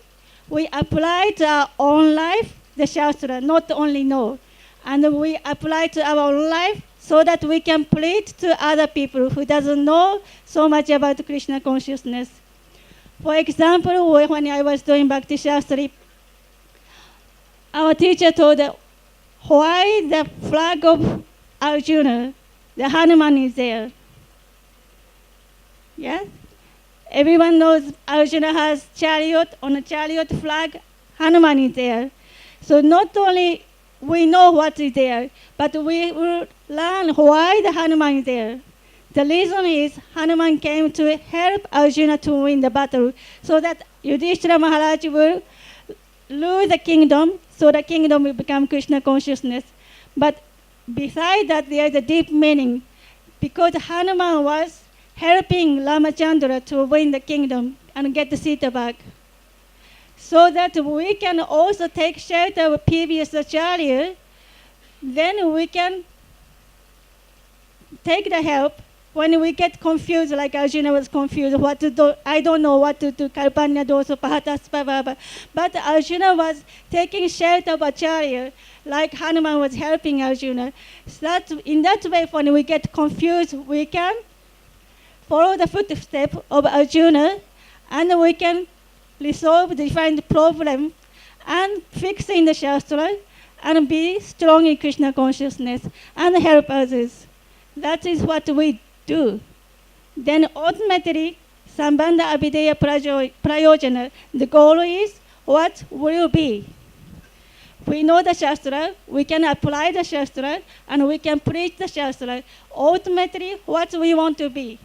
we apply to our own life the Shastra, not only know. And we apply to our own life so that we can preach to other people who doesn't know so much about Krishna consciousness. For example, when I was doing Bhakti Shastri, our teacher told why the flag of Arjuna, the Hanuman is there. Yeah? Everyone knows Arjuna has chariot. On a chariot flag, Hanuman is there. So not only we know what is there, but we will learn why the Hanuman is there. The reason is Hanuman came to help Arjuna to win the battle, so that Yudhishthira Maharaj will rule the kingdom, so the kingdom will become Krishna consciousness. But besides that, there is a deep meaning, because Hanuman was helping Ramachandra to win the kingdom and get the Sita back, so that we can also take shelter of previous acharya. Then we can take the help when we get confused, like Arjuna was confused, what to do. I don't know what to do, Kalpanya dosa, Pahataspa. But Arjuna was taking shelter of Acharya, like Hanuman was helping Arjuna. So that, in that way, when we get confused, we can follow the footsteps of Arjuna, and we can resolve different problems and fix in the Shastra and be strong in Krishna consciousness and help others. That is what we do. Then ultimately, Sambandha Abhideya Prayojana, the goal is what will be. We know the Shastra, we can apply the Shastra, and we can preach the Shastra. Ultimately, what we want to be.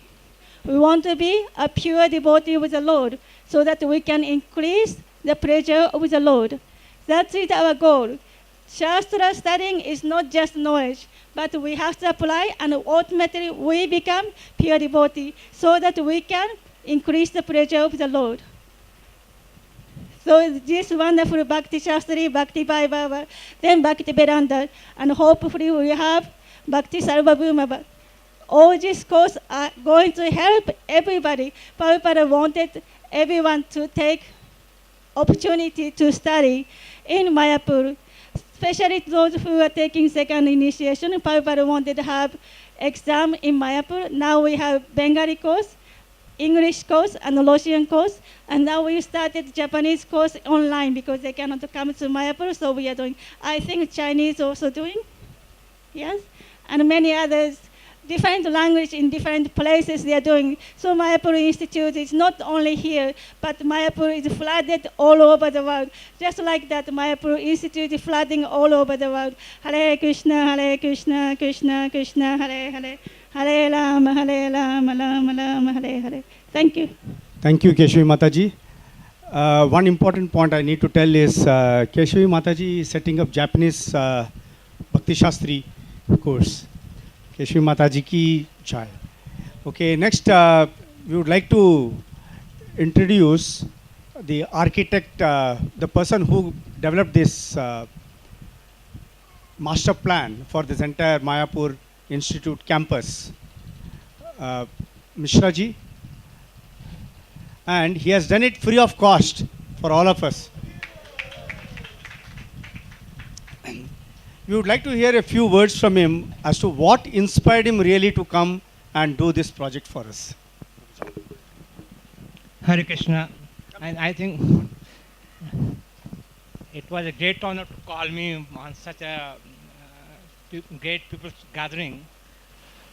We want to be a pure devotee with the Lord, so that we can increase the pleasure of the Lord. That is our goal. Shastra studying is not just knowledge, but we have to apply, and ultimately we become pure devotee, so that we can increase the pleasure of the Lord. So this wonderful Bhakti Shastri, Bhakti Vaibhava, then Bhakti Vedanta, and hopefully we have Bhakti Sarvabhuma. All these courses are going to help everybody. Prabhupada wanted everyone to take opportunity to study in Mayapur, especially those who are taking second initiation. Prabhupada wanted to have exam in Mayapur. Now we have Bengali course, English course, and Russian course. And now we started Japanese course online because they cannot come to Mayapur, so we are doing. I think Chinese also doing, yes, and many others. Different language in different places they are doing. So Mayapur Institute is not only here, but Mayapur is flooded all over the world. Just like that, Mayapur Institute is flooding all over the world. Hare Krishna, Krishna Krishna, Hare Hare, Hare Rama, Rama Rama, Hare Hare. Thank you. Thank you, Keshvi Mataji. One important point I need to tell is Keshvi Mataji is setting up Japanese Bhakti Shastri course. Keshvi Mataji ki jai. Okay, next we would like to introduce the architect, the person who developed this master plan for this entire Mayapur Institute campus. Mishra ji. and he has done it free of cost for all of us. We would like to hear a few words from him as to what inspired him really to come and do this project for us. Hare Krishna. And I think it was a great honor to call me on such a great people's gathering.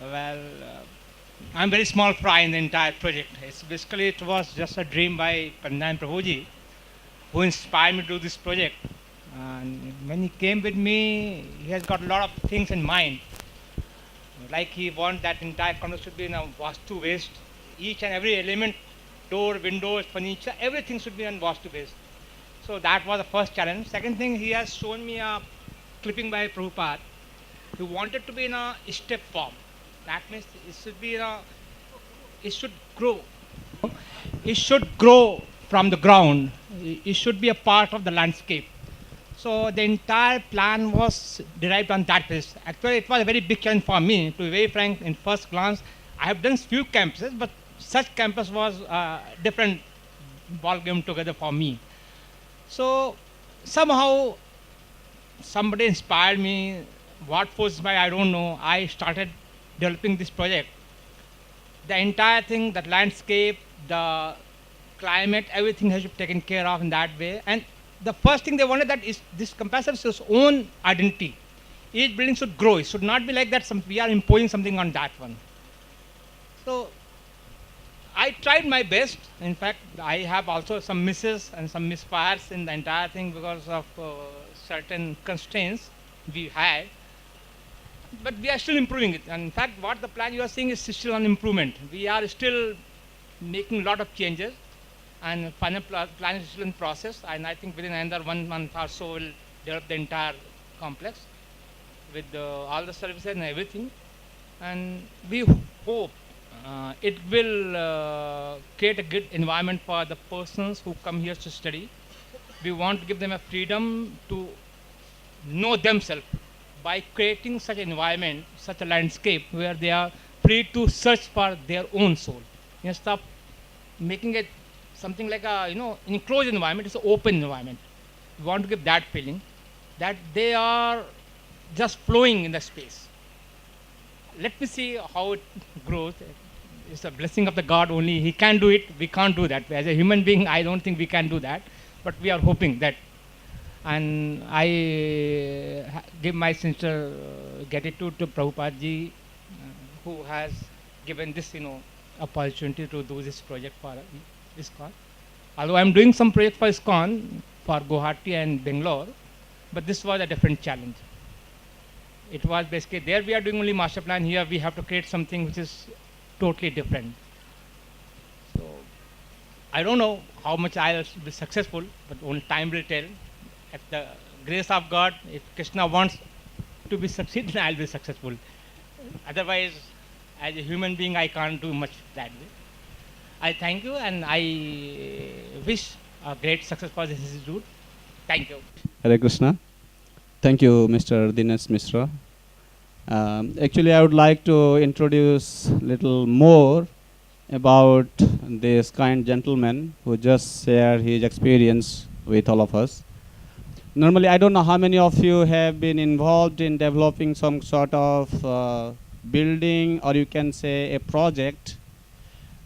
Well, I'm very small fry in the entire project. It was just a dream by Pandit Prabhuji, who inspired me to do this project. And when he came with me, he has got a lot of things in mind. Like he wants that entire context should be in a vastu based. Each and every element, door, windows, furniture, everything should be on vastu based. So that was the first challenge. Second thing, he has shown me a clipping by Prabhupada. He wanted to be in a step form. That means it should be it should grow. It should grow from the ground. It should be a part of the landscape. So the entire plan was derived on that basis. Actually, it was a very big challenge for me. To be very frank, in first glance, I have done few campuses, but such campus was a different ball game together for me. So somehow somebody inspired me. What forced me, I don't know. I started developing this project. The entire thing, the landscape, the climate, everything has to be taken care of in that way. And the first thing they wanted that is this campus has its own identity. Each building should grow. It should not be like that we are imposing something on that one. So I tried my best. In fact, I have also some misses and some misfires in the entire thing because of certain constraints we had. But we are still improving it. And in fact, what the plan you are seeing is still an improvement. We are still making a lot of changes. And final plan is still in process, and I think within another 1 month or so we'll develop the entire complex with all the services and everything. And we hope it will create a good environment for the persons who come here to study. We want to give them a freedom to know themselves by creating such an environment, such a landscape where they are free to search for their own soul. Instead of making it something like a enclosed environment, it's an open environment. We want to give that feeling that they are just flowing in the space. Let me see how it grows. It's a blessing of the God only. He can do it. We can't do that. As a human being, I don't think we can do that. But we are hoping that. And I give my sincere gratitude to Prabhupada ji, who has given this opportunity to do this project for ISKCON. Although I am doing some project for ISKCON for Guwahati and Bangalore, but this was a different challenge. It was basically there we are doing only master plan. Here we have to create something which is totally different. So I don't know how much I'll be successful, but only time will tell. At the grace of God, if Krishna wants to be succeed, then I'll be successful. Otherwise, as a human being, I can't do much that way. I thank you and I wish a great success for this institute. Thank you. Hare Krishna. Thank you, Mr. Dinesh Mishra. Actually, I would like to introduce a little more about this kind gentleman who just shared his experience with all of us. Normally, I don't know how many of you have been involved in developing some sort of building, or you can say a project.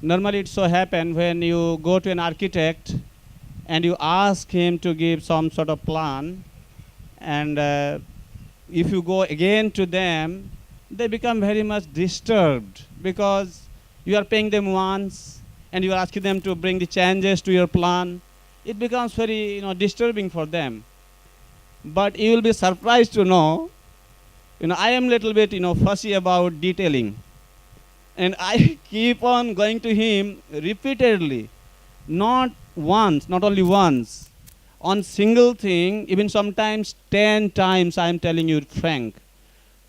Normally it so happens when you go to an architect and you ask him to give some sort of plan, and if you go again to them, they become very much disturbed because you are paying them once and you are asking them to bring the changes to your plan. It becomes very disturbing for them. But you will be surprised to know, I am little bit fussy about detailing. And I keep on going to him repeatedly, not once, not only once, on single thing, even sometimes 10 times. I am telling you, Frank,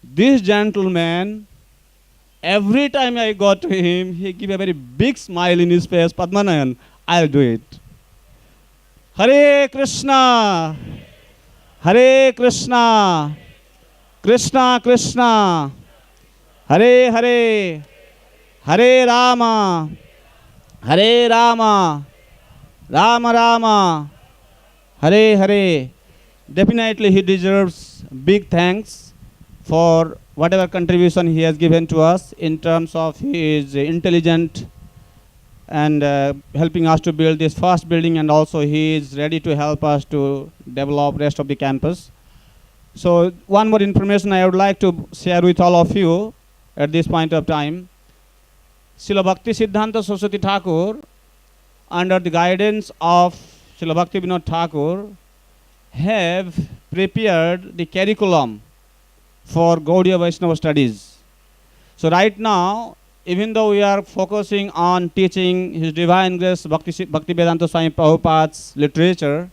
this gentleman, every time I go to him, he give a very big smile in his face. Padmanayan, I'll do it. Hare Krishna, Hare Krishna, Krishna Krishna, Hare Hare, Hare Rama, Hare Rama, Rama Rama, Hare Hare. Definitely he deserves big thanks for whatever contribution he has given to us in terms of his intelligent and helping us to build this first building, and also he is ready to help us to develop rest of the campus. So one more information I would like to share with all of you at this point of time. Srila Bhakti Siddhanta Saraswati Thakur, under the guidance of Srila Bhakti Vinod Thakur, have prepared the curriculum for Gaudiya Vaishnava studies. So right now, even though we are focusing on teaching His Divine Grace Bhaktivedanta Swami Prabhupada's literature,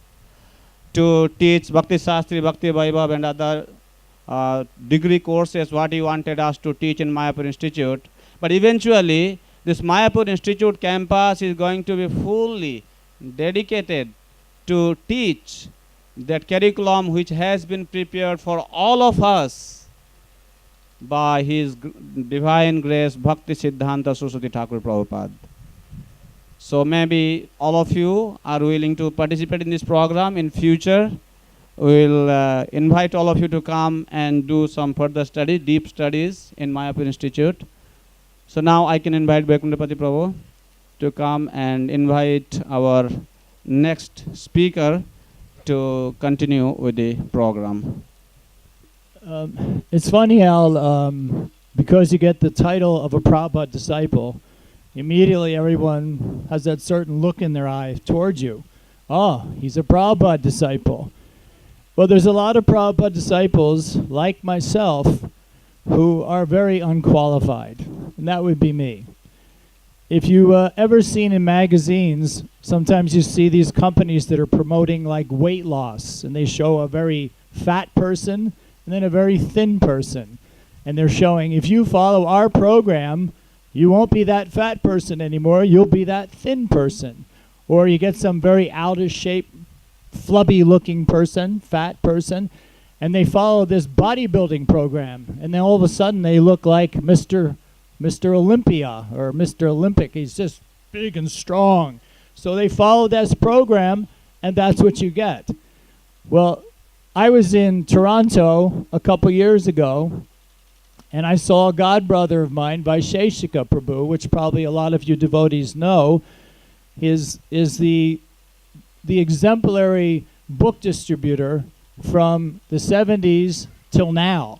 to teach Bhakti Shastri, Bhakti Vaibhav and other degree courses what he wanted us to teach in Mayapur Institute. But eventually, this Mayapur Institute campus is going to be fully dedicated to teach that curriculum which has been prepared for all of us by His Divine Grace Bhakti Siddhanta Saraswati Thakur Prabhupada. So maybe all of you are willing to participate in this program. In future, we will invite all of you to come and do some further study, deep studies in Mayapur Institute. So now I can invite Vaikundapati Prabhu to come and invite our next speaker to continue with the program. It's funny how, because you get the title of a Prabhupada disciple, immediately everyone has that certain look in their eye towards you. Oh, he's a Prabhupada disciple. Well, there's a lot of Prabhupada disciples, like myself, who are very unqualified, and that would be me. If you ever seen in magazines, sometimes you see these companies that are promoting like weight loss, and they show a very fat person and then a very thin person. And they're showing, if you follow our program, you won't be that fat person anymore, you'll be that thin person. Or you get some very out of shape, flubby looking person, fat person, and they follow this bodybuilding program, and then all of a sudden they look like Mr. Olympia or Mr. Olympic. He's just big and strong. So they follow this program, and that's what you get. Well, I was in Toronto a couple years ago, and I saw a godbrother of mine, Vaisheshika Prabhu, which probably a lot of you devotees know, is the exemplary book distributor from the 70s till now.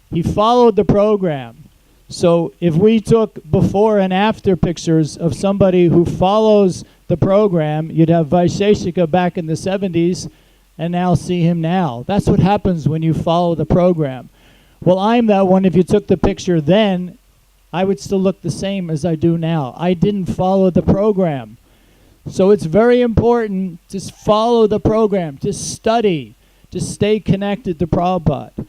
He followed the program. So if we took before and after pictures of somebody who follows the program, you'd have Vaisheshika back in the 70s and now see him now. That's what happens when you follow the program. Well, I'm that one. If you took the picture then, I would still look the same as I do now. I didn't follow the program. So it's very important to follow the program, to study, to stay connected to Prabhupada.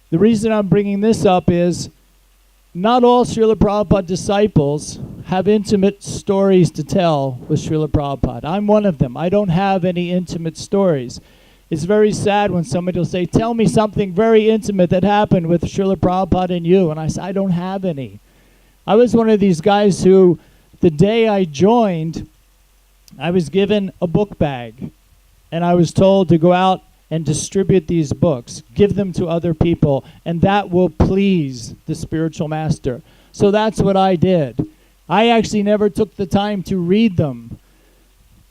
The reason I'm bringing this up is not all Srila Prabhupada disciples have intimate stories to tell with Srila Prabhupada. I'm one of them. I don't have any intimate stories. It's very sad when somebody will say, tell me something very intimate that happened with Srila Prabhupada and you. And I say, I don't have any. I was one of these guys who, the day I joined, I was given a book bag. And I was told to go out and distribute these books, give them to other people, and that will please the spiritual master. So that's what I did. I actually never took the time to read them.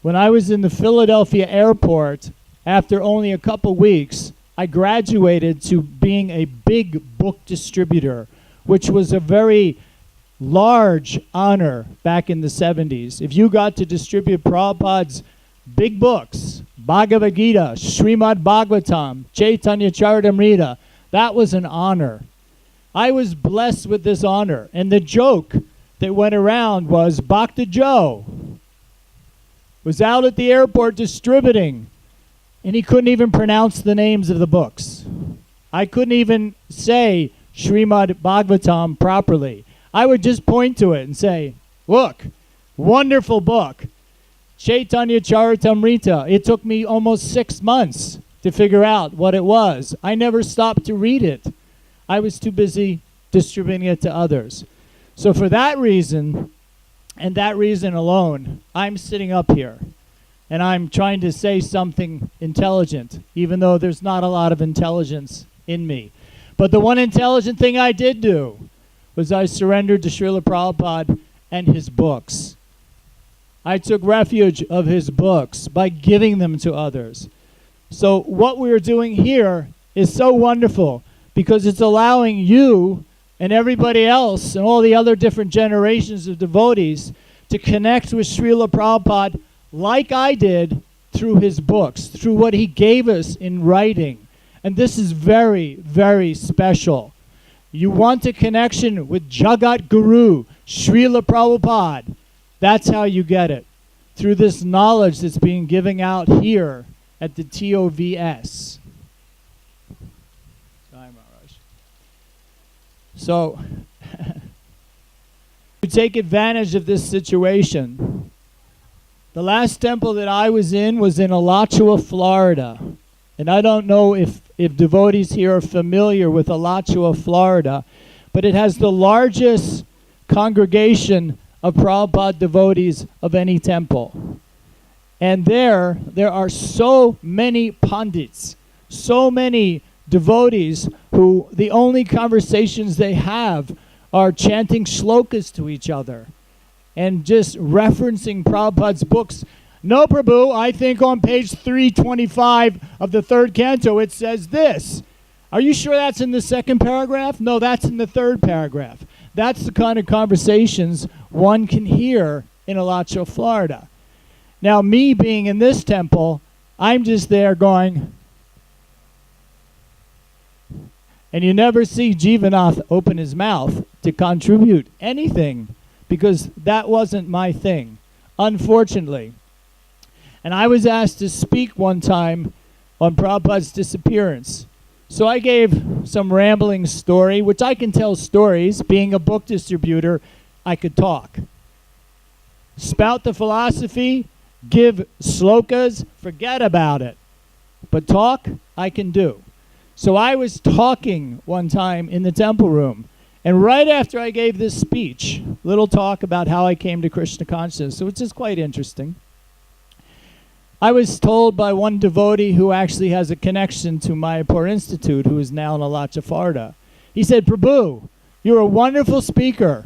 When I was in the Philadelphia airport, after only a couple weeks, I graduated to being a big book distributor, which was a very large honor back in the 70s. If you got to distribute Prabhupada's big books, Bhagavad Gita, Srimad Bhagavatam, Chaitanya Charitamrita, that was an honor. I was blessed with this honor. And the joke that went around was Bhakta Joe was out at the airport distributing, and he couldn't even pronounce the names of the books. I couldn't even say Srimad Bhagavatam properly. I would just point to it and say, look, wonderful book. Chaitanya Charitamrita. It took me almost 6 months to figure out what it was. I never stopped to read it. I was too busy distributing it to others. So for that reason, And that reason alone, I'm sitting up here and I'm trying to say something intelligent, even though there's not a lot of intelligence in me. But the one intelligent thing I did do was I surrendered to Srila Prabhupada and his books. I took refuge of his books by giving them to others. So what we're doing here is so wonderful because it's allowing you and everybody else and all the other different generations of devotees to connect with Srila Prabhupada like I did through his books, through what he gave us in writing. And this is very, very special. You want a connection with Jagat Guru, Srila Prabhupada. That's how you get it, through this knowledge that's being given out here at the TOVS. So, to take advantage of this situation, the last temple that I was in Alachua, Florida. And I don't know if devotees here are familiar with Alachua, Florida, but it has the largest congregation of Prabhupada devotees of any temple. And there are so many pundits, so many devotees who the only conversations they have are chanting shlokas to each other and just referencing Prabhupada's books. No, Prabhu, I think on page 325 of the third canto it says this. Are you sure that's in the second paragraph? No, that's in the third paragraph. That's the kind of conversations one can hear in Alachua, Florida. Now, me being in this temple, I'm just there going, and you never see Jivanath open his mouth to contribute anything because that wasn't my thing, unfortunately. And I was asked to speak one time on Prabhupada's disappearance. So I gave some rambling story, which I can tell stories. Being a book distributor, I could talk. Spout the philosophy, give slokas, forget about it. But talk, I can do. So I was talking one time in the temple room, and right after I gave this speech, little talk about how I came to Krishna consciousness, which is quite interesting, I was told by one devotee who actually has a connection to Mayapur Institute, who is now in Alachua, Florida. He said, Prabhu, you're a wonderful speaker.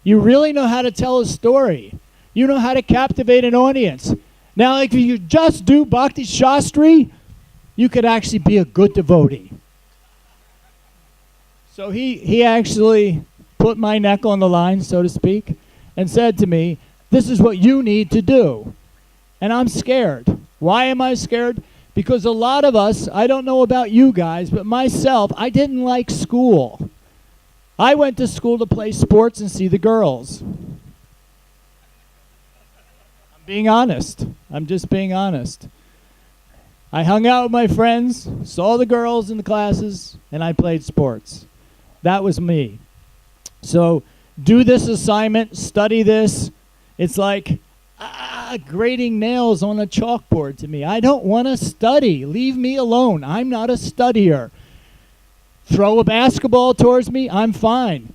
You really know how to tell a story. You know how to captivate an audience. Now, like, if you just do Bhakti Shastri, you could actually be a good devotee. So he actually put my neck on the line, so to speak, and said to me, this is what you need to do. And I'm scared. Why am I scared? Because a lot of us, I don't know about you guys, but myself, I didn't like school. I went to school to play sports and see the girls. I'm being honest. I'm just being honest. I hung out with my friends, saw the girls in the classes, and I played sports. That was me. So do this assignment, study this. It's like grading nails on a chalkboard to me. I don't want to study. Leave me alone. I'm not a studier. Throw a basketball towards me, I'm fine.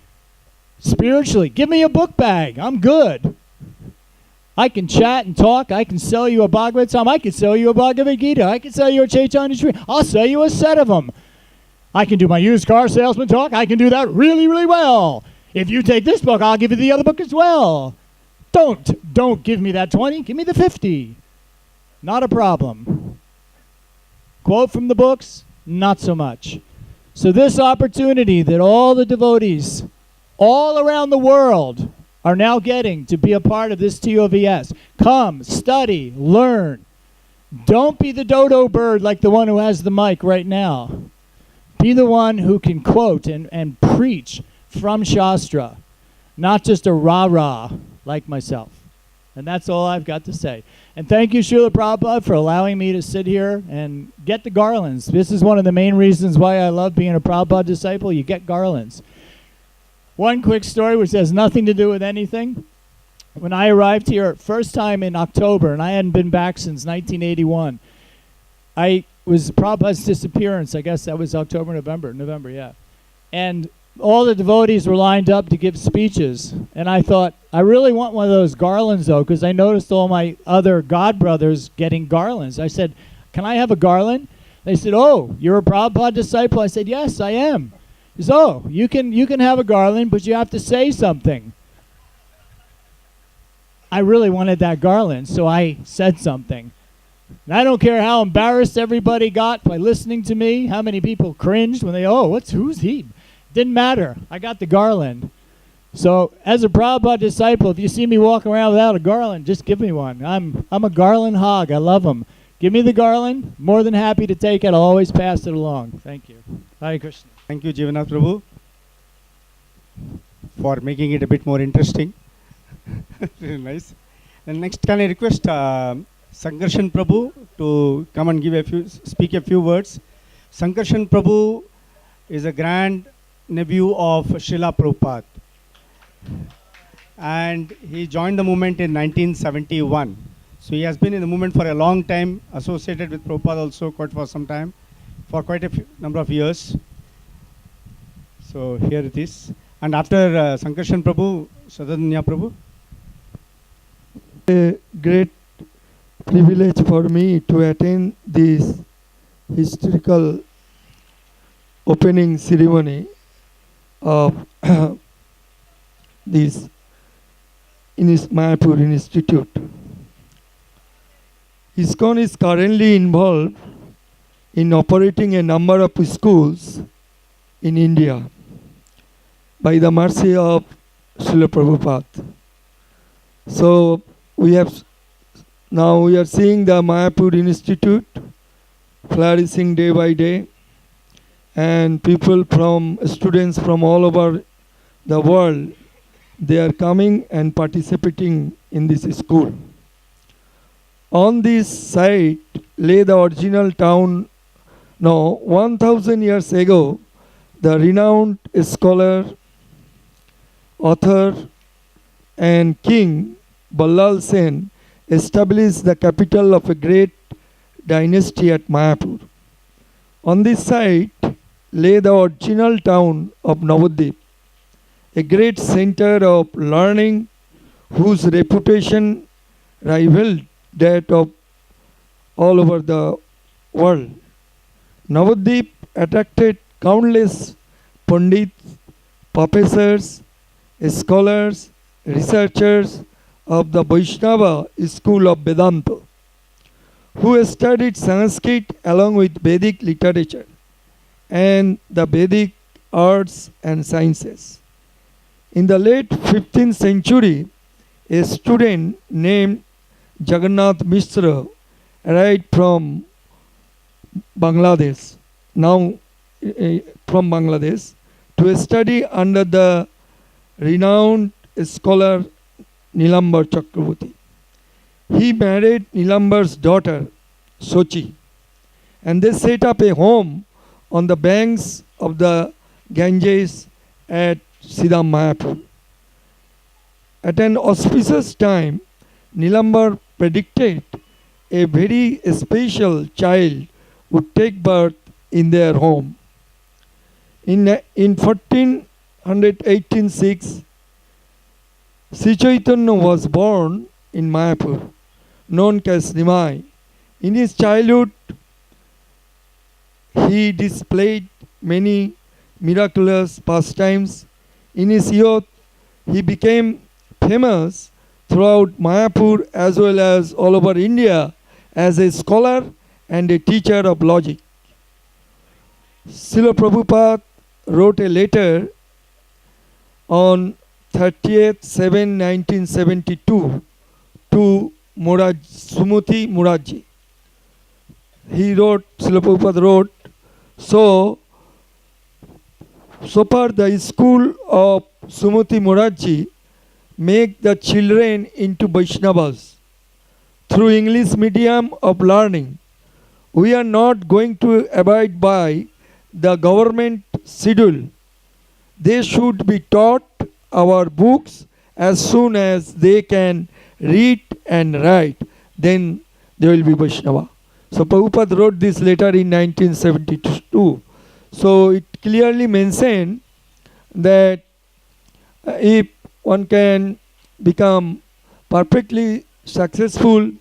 Spiritually, give me a book bag. I'm good. I can chat and talk. I can sell you a Bhagavatam. I can sell you a Bhagavad Gita. I can sell you a Chaitanya Tree. I'll sell you a set of them. I can do my used car salesman talk. I can do that really, really well. If you take this book, I'll give you the other book as well. Don't give me that 20. Give me the 50. Not a problem. Quote from the books? Not so much. So this opportunity that all the devotees all around the world are now getting to be a part of this TOVS. Come, study, learn. Don't be the dodo bird like the one who has the mic right now. Be the one who can quote and preach from Shastra, not just a rah-rah like myself. And that's all I've got to say. And thank you, Srila Prabhupada, for allowing me to sit here and get the garlands. This is one of the main reasons why I love being a Prabhupada disciple. You get garlands. One quick story which has nothing to do with anything. When I arrived here first time in October, and I hadn't been back since 1981, I was Prabhupada's disappearance. I guess that was November, yeah. And all the devotees were lined up to give speeches. And I thought, I really want one of those garlands, though, because I noticed all my other god brothers getting garlands. I said, can I have a garland? They said, oh, you're a Prabhupada disciple? I said, yes, I am. He said, oh, you can have a garland, but you have to say something. I really wanted that garland, so I said something. And I don't care how embarrassed everybody got by listening to me, how many people cringed when they, who's he? Didn't matter. I got the garland. So as a Prabhupada disciple, if you see me walking around without a garland, just give me one. I'm a garland hog. I love them. Give me the garland. More than happy to take it. I'll always pass it along. Thank you. Hare Krishna. Thank you, Jivanath Prabhu, for making it a bit more interesting. Really nice. And next, can I request Sankarshan Prabhu to come and speak a few words. Sankarshan Prabhu is a grand nephew of Srila Prabhupada, and he joined the movement in 1971. So he has been in the movement for a long time, associated with Prabhupada also for some time, for quite a number of years. So here it is. And after Sankarshan Prabhu, Sadadanya Prabhu. A great privilege for me to attend this historical opening ceremony of this Mayapur Institute. ISKCON is currently involved in operating a number of schools in India by the mercy of Srila Prabhupada. So we are seeing the Mayapur Institute flourishing day by day, and students from all over the world, they are coming and participating in this school. On this site lay the original town. 1,000 years ago, the renowned scholar, author, and king Ballal Sen established the capital of a great dynasty at Mayapur. On this site lay the original town of Navadvip, a great center of learning whose reputation rivaled that of all over the world. Navadvip attracted countless pundits, professors, scholars, researchers of the Vaishnava school of Vedanta, who studied Sanskrit along with Vedic literature and the Vedic arts and sciences. In the late 15th century, a student named Jagannath Mishra arrived from Bangladesh, to study under the renowned scholar Nilambar Chakravarti. He married Nilambar's daughter, Sochi, and they set up a home on the banks of the Ganges at Siddham Mayapur. At an auspicious time, Nilambar predicted a very special child would take birth in their home. In 1486, Sri Chaitanya was born in Mayapur, known as Nimai. In his childhood, he displayed many miraculous pastimes. In his youth, he became famous throughout Mayapur as well as all over India as a scholar and a teacher of logic. Srila Prabhupada wrote a letter on 30th 7 1972 to Sumati Murarji. Srila Prabhupada wrote, so far the school of Sumati Murarji make the children into Vaishnavas through English medium of learning. We are not going to abide by the government schedule. They should be taught our books as soon as they can read and write. Then they will be Vaishnava. So Prabhupada wrote this letter in 1972. So it clearly mentioned that if one can become perfectly successful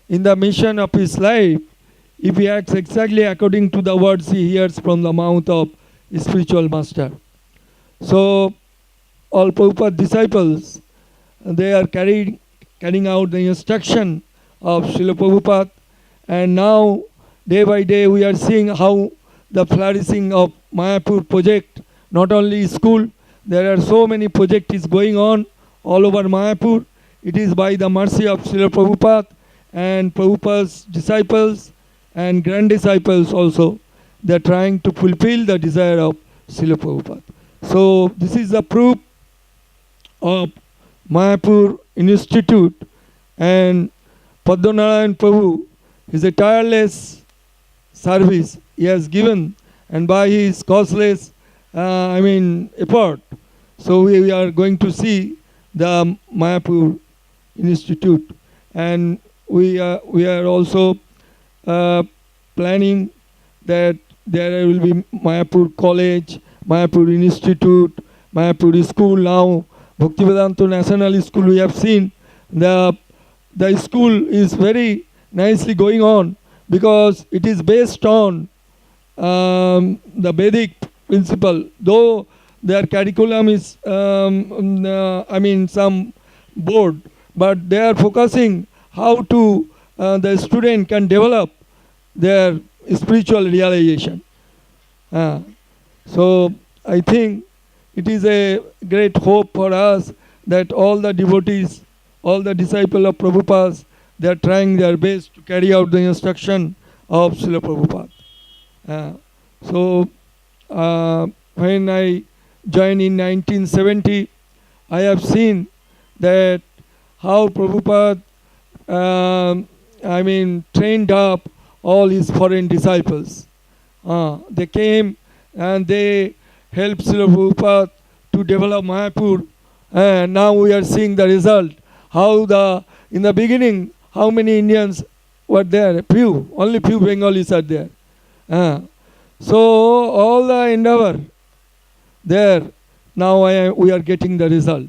in the mission of his life, if he acts exactly according to the words he hears from the mouth of spiritual master. So all Prabhupada disciples, they are carrying out the instruction of Srila Prabhupada, and now day by day we are seeing how the flourishing of Mayapur project, not only school, there are so many projects is going on all over Mayapur. It is by the mercy of Srila Prabhupada and Prabhupada's disciples and grand disciples also. They are trying to fulfill the desire of Srila Prabhupada. So this is the proof of Mayapur Institute, and Padmanarayan Prabhu is a tireless service he has given, and by his causeless effort. So we are going to see the Mayapur Institute, and we are also planning that there will be Mayapur College, Mayapur Institute, Mayapur School now, Bhaktivedanta National School. We have seen the school is very nicely going on because it is based on the Vedic principle. Though their curriculum is some board, but they are focusing how to the student can develop their spiritual realization. So I think it is a great hope for us that all the devotees, all the disciples of Prabhupada, they are trying their best to carry out the instruction of Srila Prabhupada. So when I joined in 1970, I have seen that how Prabhupada trained up all his foreign disciples. They came and they helped Srila Prabhupada to develop Mayapur, and now we are seeing the result. How in the beginning, how many Indians were there? Few, only few Bengalis are there. So all the endeavor there, now we are getting the result.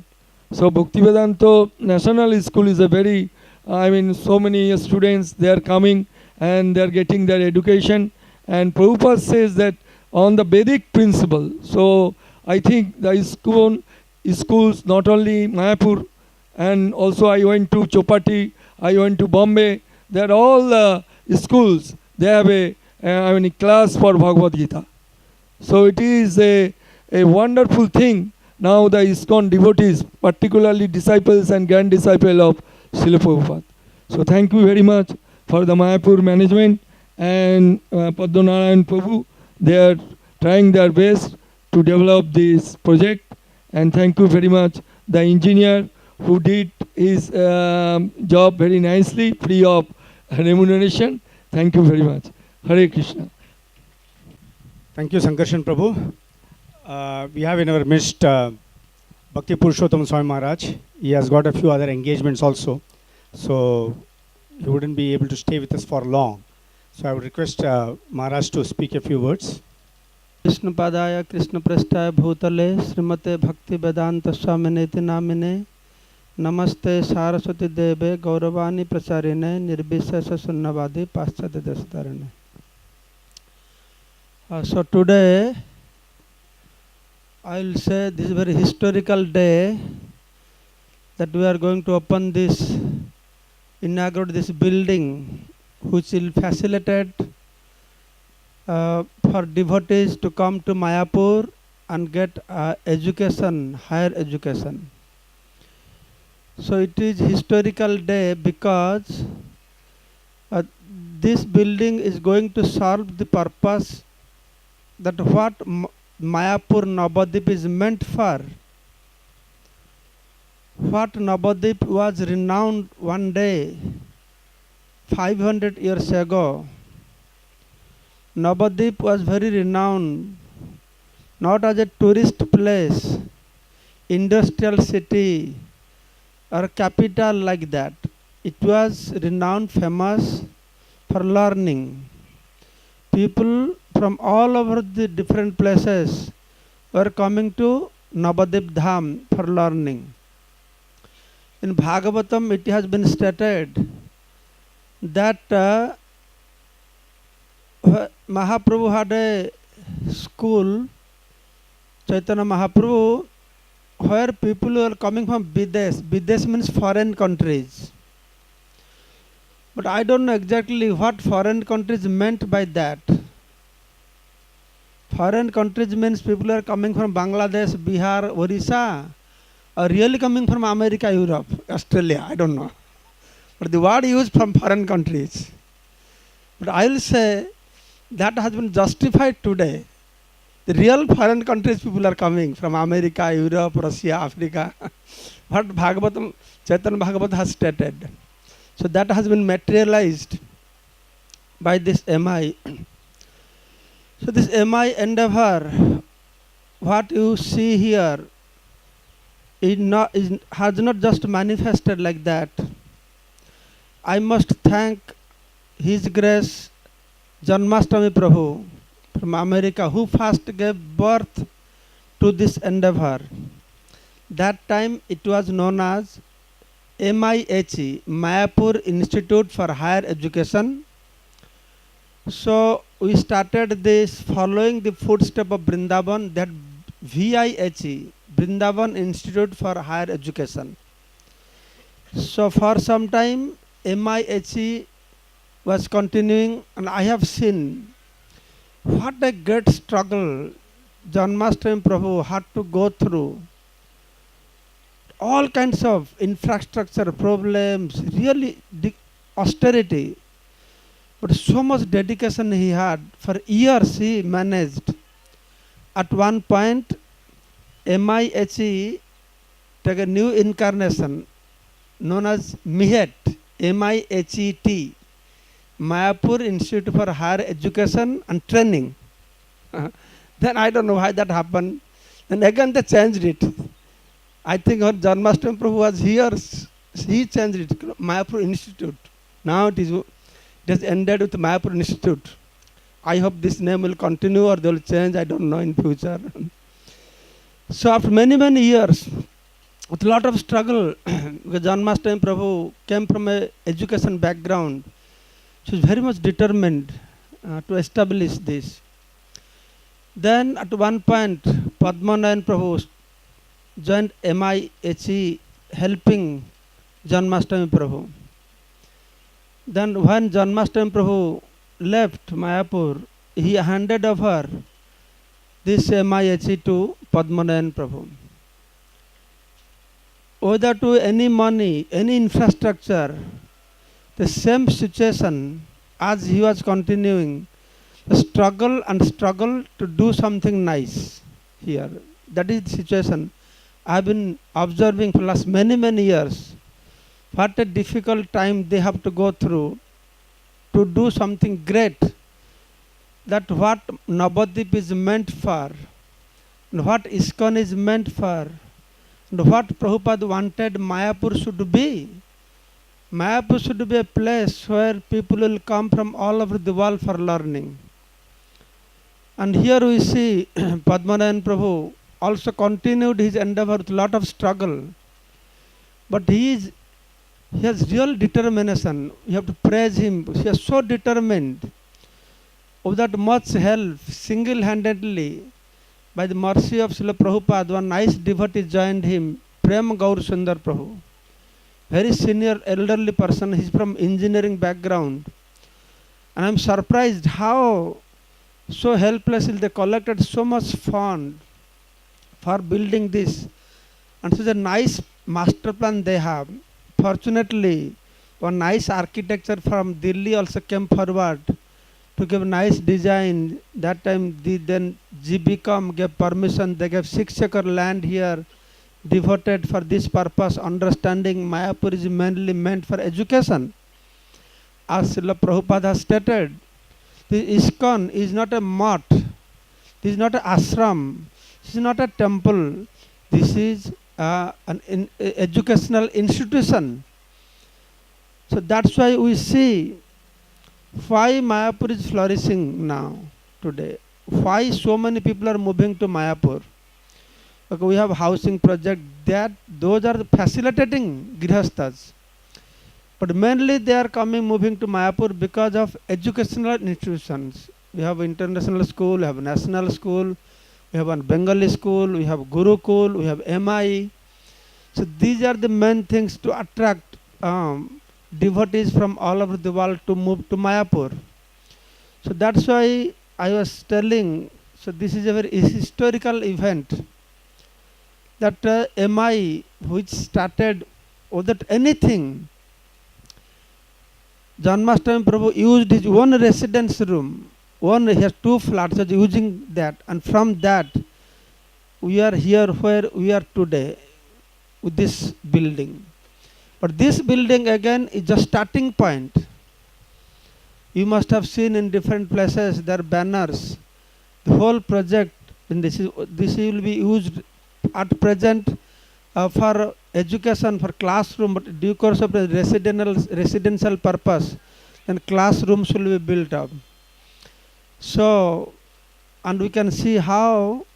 So Bhaktivedanta National School is a very, so many students, they are coming and they are getting their education. And Prabhupada says that on the Vedic principle. So I think the schools, not only Mayapur, and also I went to Chopati, I went to Bombay. They are all schools. They have a class for Bhagavad Gita. So it is a wonderful thing. Now the ISKCON devotees, particularly disciples and grand disciples of Srila Prabhupada. So thank you very much for the Mayapur management and Padmanarayan Prabhu. They are trying their best to develop this project. And thank you very much the engineer who did his job very nicely, free of remuneration. Thank you very much. Hare Krishna. Thank you, Sankarshan Prabhu. We have in our midst Bhakti Purushottam Swami Maharaj. He has got a few other engagements also. So he wouldn't be able to stay with us for long. So I would request Maharaj to speak a few words. Krishna पादाय Krishna पृष्ठाय भूतले श्रीमते भक्ति वेदांत स्वामिनेति नामिने नमस्ते सारस्वती देवे गौरवाणी प्रचारिणे निर्विशेष शून्यवादी पाश्चात्य देशधारिणे. So today I will say this is a very historical day that we are going to open this, inaugurate this building which will facilitate for devotees to come to Mayapur and get education, higher education. So it is historical day because this building is going to serve the purpose that what Mayapur Navadip is meant for. What Navadip was renowned one day, 500 years ago. Navadip was very renowned, not as a tourist place, industrial city or capital like that. It was renowned, famous for learning. People from all over the different places were coming to Navadip Dham for learning. In Bhagavatam, it has been stated that Mahaprabhu had a school, Chaitanya Mahaprabhu, where people were coming from Bidesh. Bidesh means foreign countries. But I don't know exactly what foreign countries meant by that. Foreign countries means people are coming from Bangladesh, Bihar, Orissa, or really coming from America, Europe, Australia, I don't know. But the word used from foreign countries. But I will say that has been justified today. The real foreign countries people are coming from America, Europe, Russia, Africa. What Bhagavatam, Chaitanya Bhagavatam has stated. So that has been materialized by this MI. So this MI endeavor, what you see here, has not just manifested like that. I must thank His Grace Janmashtami Prabhu from America, who first gave birth to this endeavor. That time it was known as MIHE, Mayapur Institute for Higher Education. So we started this following the footstep of Vrindavan, that VIHE, Vrindavan Institute for Higher Education. So for some time MIHE was continuing, and I have seen what a great struggle Janmashtami Prabhu had to go through. All kinds of infrastructure problems, really austerity. But so much dedication he had. For years he managed. At one point, MIHE took a new incarnation known as MIHET, MIHET, Mayapur Institute for Higher Education and Training. Then I don't know why that happened. Then again they changed it. I think when Janmashtami Prabhu was here, he changed it, Mayapur Institute. Now it has ended with Mayapur Institute. I hope this name will continue or they will change, I don't know in future. So after many, many years, with a lot of struggle, because Janmashtami Prabhu came from an education background, she was very much determined to establish this. Then at one point, Padmanarayan Prabhu joined MIHE, helping Janmashtami Prabhu. Then when Janmashtami Prabhu left Mayapur, he handed over this MIHE to Padmanarayan Prabhu. Whether to any money, any infrastructure, the same situation as he was continuing, the struggle to do something nice here. That is the situation I have been observing for the last many, many years. What a difficult time they have to go through to do something great. That what Navadip is meant for, and what ISKCON is meant for, and what Prabhupada wanted Mayapur should be. Mayapur should be a place where people will come from all over the world for learning. And here we see Padmanarayan Prabhu also continued his endeavor with a lot of struggle. But he has real determination. You have to praise him. He is so determined. Without much help, single-handedly, by the mercy of Srila Prabhupada, one nice devotee joined him, Prem Gaur Sundar Prabhu. Very senior elderly person. He's from engineering background. And I'm surprised how so helplessly they collected so much fund for building this. And such a nice master plan they have. Fortunately, one nice architecture from Delhi also came forward to give nice design. That time then GBCom gave permission. They gave 6-acre land here devoted for this purpose, understanding Mayapur is mainly meant for education. As Srila Prabhupada has stated, the ISKCON is not a mott, this is not an ashram, this is not a temple, this is an educational institution. So that's why we see why Mayapur is flourishing now, today. Why so many people are moving to Mayapur. Okay, we have housing project, that those are facilitating grihasthas. But mainly they are moving to Mayapur because of educational institutions. We have international school, we have national school, we have one Bengali school, we have Gurukul, we have MI. So these are the main things to attract devotees from all over the world to move to Mayapur. So that's why I was telling, so this is a very historical event, that MI, which started without anything, Janmashtami Prabhu used his own residence room. He has 2 flats, he was using that, and from that we are here where we are today with this building. But this building again is just starting point. You must have seen in different places there are banners. The whole project, and this will be used at present for education, for classroom, but due course of the residential purpose, then classrooms will be built up. So, and we can see how,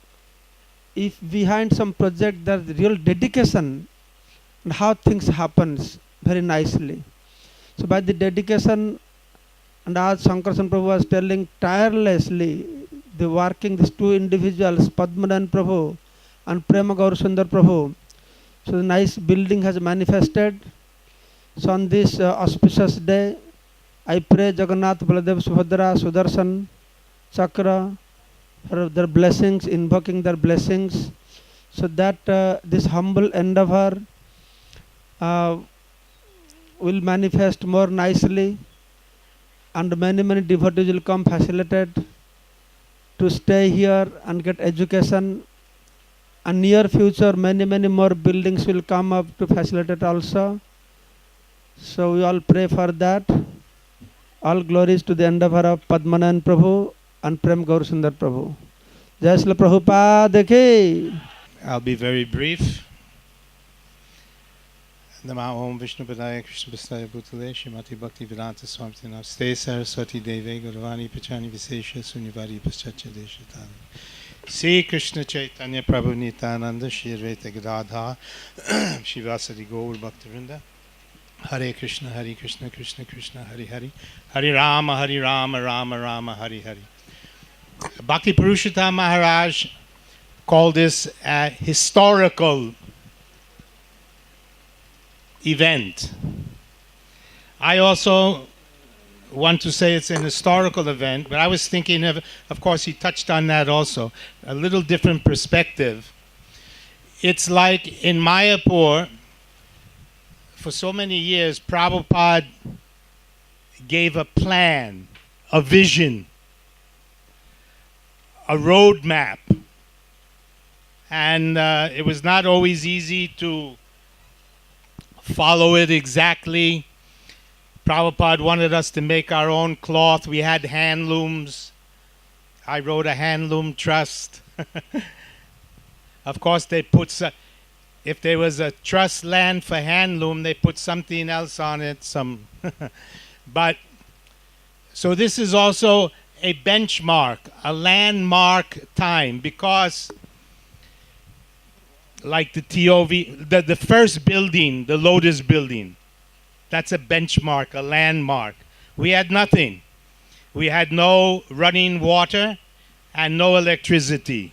if behind some project there's real dedication, and how things happens very nicely. So by the dedication, and as Sankarshan Prabhu was telling, tirelessly, the working, these 2 individuals, Padmanan Prabhu and Prema Gaur Sundar Prabhu. So the nice building has manifested. So on this auspicious day, I pray Jagannath, Baladev, Subhadra, Sudarshan, Chakra, for their blessings, invoking their blessings, so that this humble endeavor will manifest more nicely, and many devotees will come facilitated to stay here and get education. And near future, many more buildings will come up to facilitate also. So we all pray for that. All glories to the endeavor of Padmanan Prabhu and Prem Gaur Sundar Prabhu. Jai Srila Prabhupada ki. I'll be very brief. Nama Om Vishnu Padaya Krishna Bhastaya Bhutale Shrimati Bhakti Vedanta Swami Namaste Saraswati Deve Gauravani Pachani Visesha Sunyavari Paschacha Deshatani Sri Krishna Chaitanya Prabhu Nityananda Shri Advaita Gadadhar Shivasadi Gaur Bhaktivinoda Hare Krishna Krishna Krishna Hare Hare Hare Rama Rama Rama Hare Hare. Bhakti Purushottam Maharaj called this a historical event. I also want to say it's an historical event, but I was thinking of course he touched on that also, a little different perspective. It's like in Mayapur, for so many years, Prabhupada gave a plan, a vision, a roadmap, and it was not always easy to follow it exactly. Prabhupada wanted us to make our own cloth. We had handlooms. I wrote a handloom trust. Of course, they put, if there was a trust land for handloom, they put something else on it. But, so this is also a benchmark, a landmark time, because like the TOV, the first building, the Lotus building, that's a benchmark, a landmark. We had nothing. We had no running water and no electricity.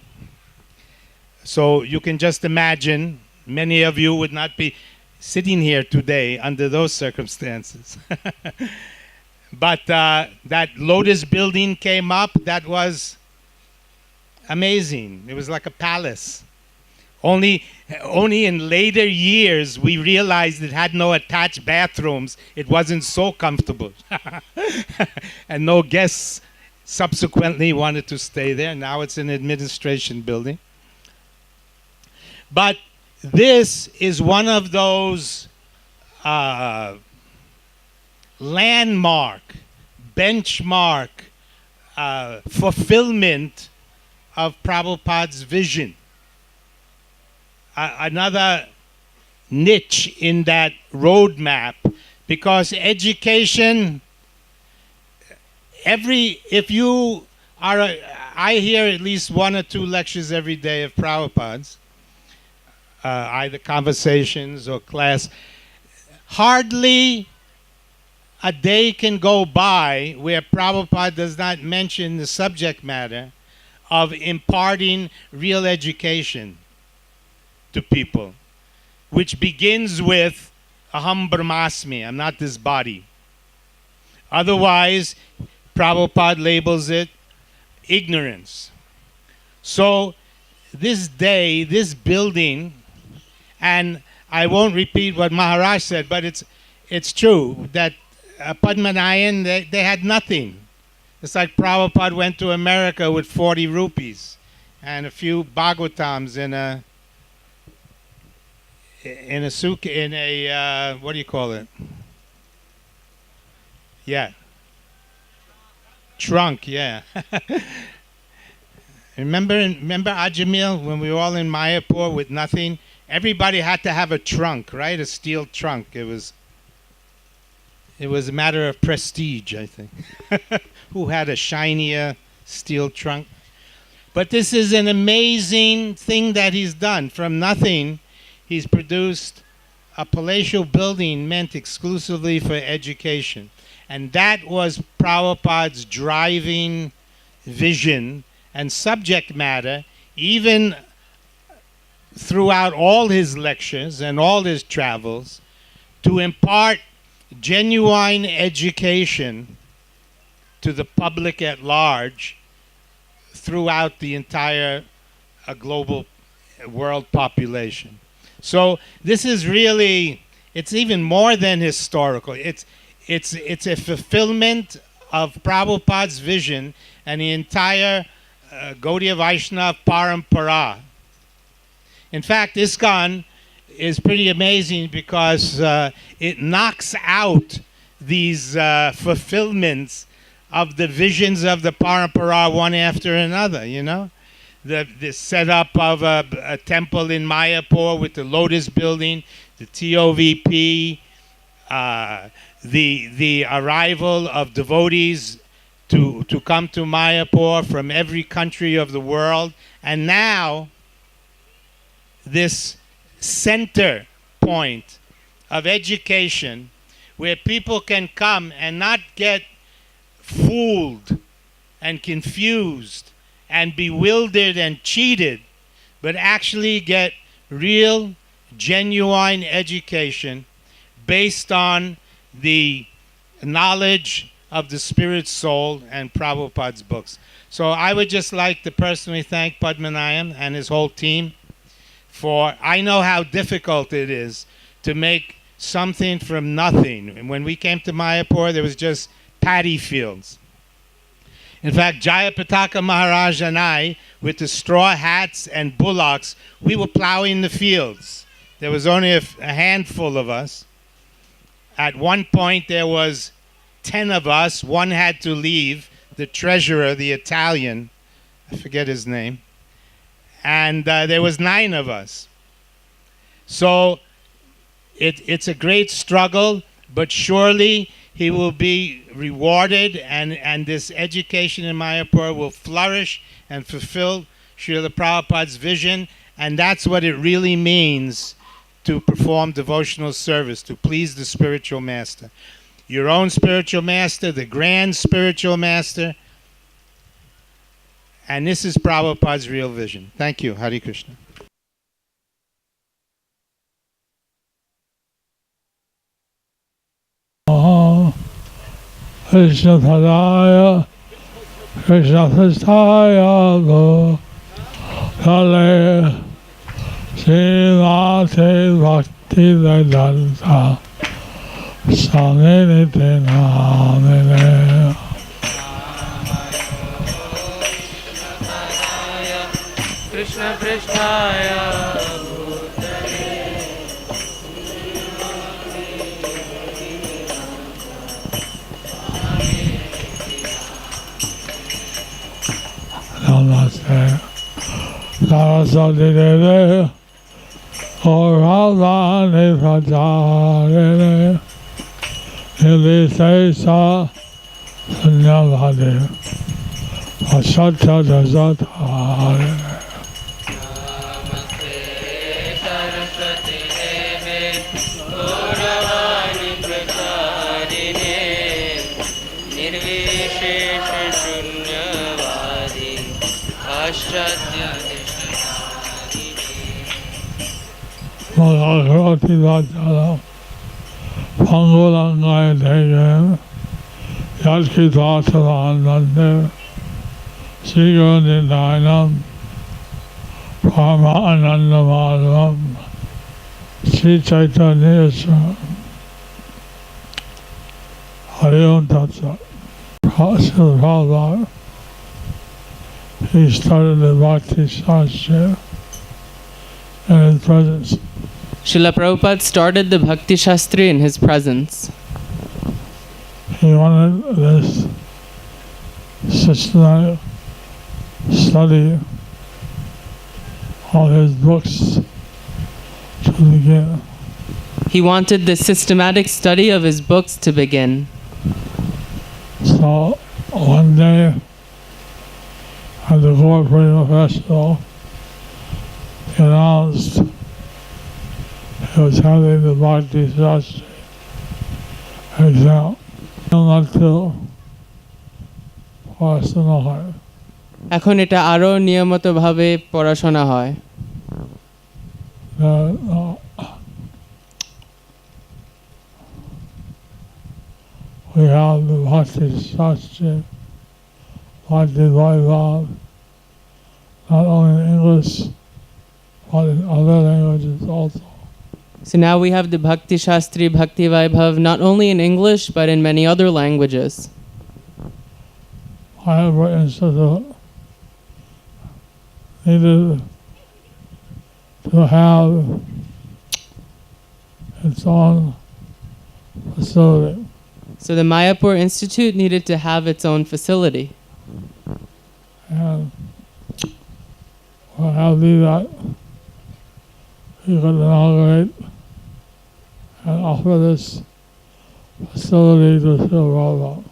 So you can just imagine, many of you would not be sitting here today under those circumstances. But that Lotus building came up, that was amazing. It was like a palace. Only in later years we realized it had no attached bathrooms. It wasn't so comfortable. And no guests subsequently wanted to stay there. Now it's an administration building. But this is one of those landmark, benchmark, fulfillment of Prabhupada's vision. Another niche in that roadmap, because education, if you are, I hear at least 1 or 2 lectures every day of Prabhupada's, either conversations or class. Hardly a day can go by where Prabhupada does not mention the subject matter of imparting real education to people, which begins with Aham Brahmasmi, I'm not this body. Otherwise, Prabhupada labels it ignorance. So this day, this building, and I won't repeat what Maharaj said, but it's true that Padmanayan, they had nothing. It's like Prabhupada went to America with 40 rupees and a few Bhagavatams in a what do you call it? Yeah. Trunk, yeah. Remember Ajamil, when we were all in Mayapur with nothing? Everybody had to have a trunk, right? A steel trunk. It was a matter of prestige, I think. Who had a shinier steel trunk? But this is an amazing thing that he's done. From nothing, he's produced a palatial building meant exclusively for education. And that was Prabhupada's driving vision and subject matter, even throughout all his lectures and all his travels, to impart genuine education to the public at large throughout the entire global world population. So this is really, it's even more than historical. It's a fulfillment of Prabhupada's vision and the entire Gaudiya Vaishnava Parampara. In fact, ISKCON is pretty amazing because it knocks out these fulfillments of the visions of the Parampara one after another, you know? The setup of a temple in Mayapur with the Lotus building, the TOVP, the arrival of devotees to come to Mayapur from every country of the world, and now this center point of education where people can come and not get fooled and confused and bewildered and cheated, but actually get real, genuine education based on the knowledge of the spirit soul and Prabhupada's books. So I would just like to personally thank Padmanayam and his whole team for, I know how difficult it is to make something from nothing. And when we came to Mayapur, there was just paddy fields. In fact, Jayapataka Maharaj and I, with the straw hats and bullocks, we were plowing the fields. There was only a handful of us. At one point, there was 10 of us. One had to leave, the treasurer, the Italian, I forget his name. And there was 9 of us. So it's a great struggle, but surely he will be rewarded, and this education in Mayapur will flourish and fulfill Srila Prabhupada's vision, and that's what it really means to perform devotional service, to please the spiritual master. Your own spiritual master, the grand spiritual master, and this is Prabhupada's real vision. Thank you. Hare Krishna. Krishna Padaya, Krishna Pristaya, Go, Kale, Srila Bhakti Vedanta, Sanginiti Namine. Krishna Krishnaya. Namaste. Saraswati Devi, Auradhani Pracharini, Nidhisesa Sunyavadi, Vasatya Dasatharini. paschatya Bhagavati Vajara Pangurangaya Degen Yadkita Saranande Sigo Nidainam Parma Ananda Madhavam Sri Chaitanya Hari Om Tat Sat. Srila Prabhupada, he started the Bhakti Shastra in his presence. Srila Prabhupada started the Bhakti Shastri in his presence. He wanted this systematic study of his books to begin. He wanted the systematic study of his books to begin. So one day at the Gaur Purnima Festival, he announced he was having the Bhakti Shastri exam until পড়াশোনা হয়। এখন এটা আরো নিয়মিতভাবে পড়াশোনা হয়। We have the Bhakti Shastri, Bhakti Vaibhav, not only in English, but in other languages also. So now we have the Bhakti Shastri, Bhakti Vaibhav, not only in English, but in many other languages. Mayapur Institute needed to have its own facility. So the Mayapur Institute needed to have its own facility. And we're happy that we could inaugurate and offer this facility to Srila Prabhupada.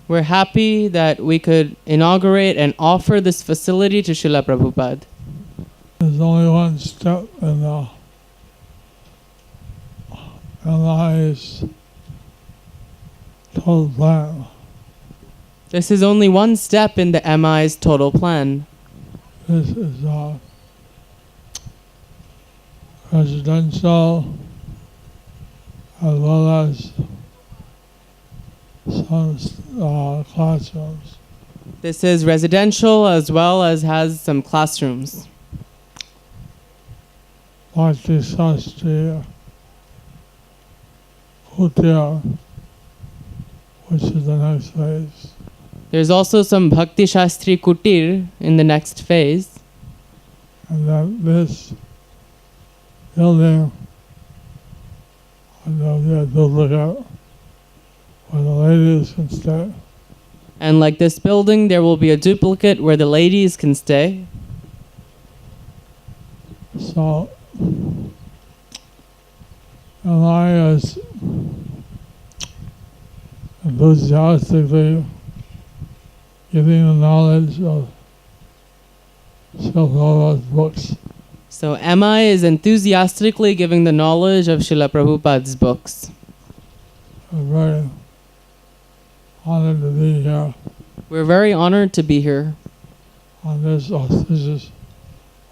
We're happy that we could inaugurate and offer this facility to Srila Prabhupada. There's only one step in the MI's total plan. This is only one step in the MI's total plan. This is residential as well as some classrooms. This is residential as well as has some classrooms. Bhakti Shastri Kutir, which is the next phase. There's also some Bhakti Shastri Kutir in the next phase. And then this building, they'll look out where the ladies can stay. And like this building, there will be a duplicate where the ladies can stay. So, MI is enthusiastically giving the knowledge of Srila Prabhupada's books. So MI is enthusiastically giving the knowledge of Srila Prabhupada's books. I'm very honored to be here We're very honored to be here on this auspicious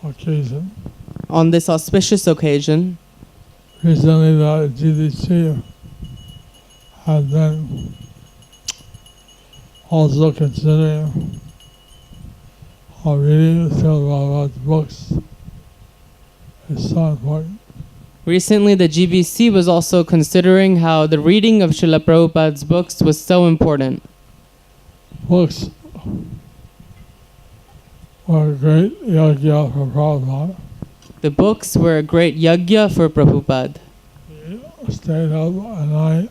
occasion. on this auspicious occasion. Recently, the GDC has been also considering how reading Srila Prabhupada's books is so important. Recently, the GBC was also considering how the reading of Srila Prabhupada's books was so important. Books were a great yagya for Prabhupada. The books were a great yagya for Prabhupada. He stayed up at night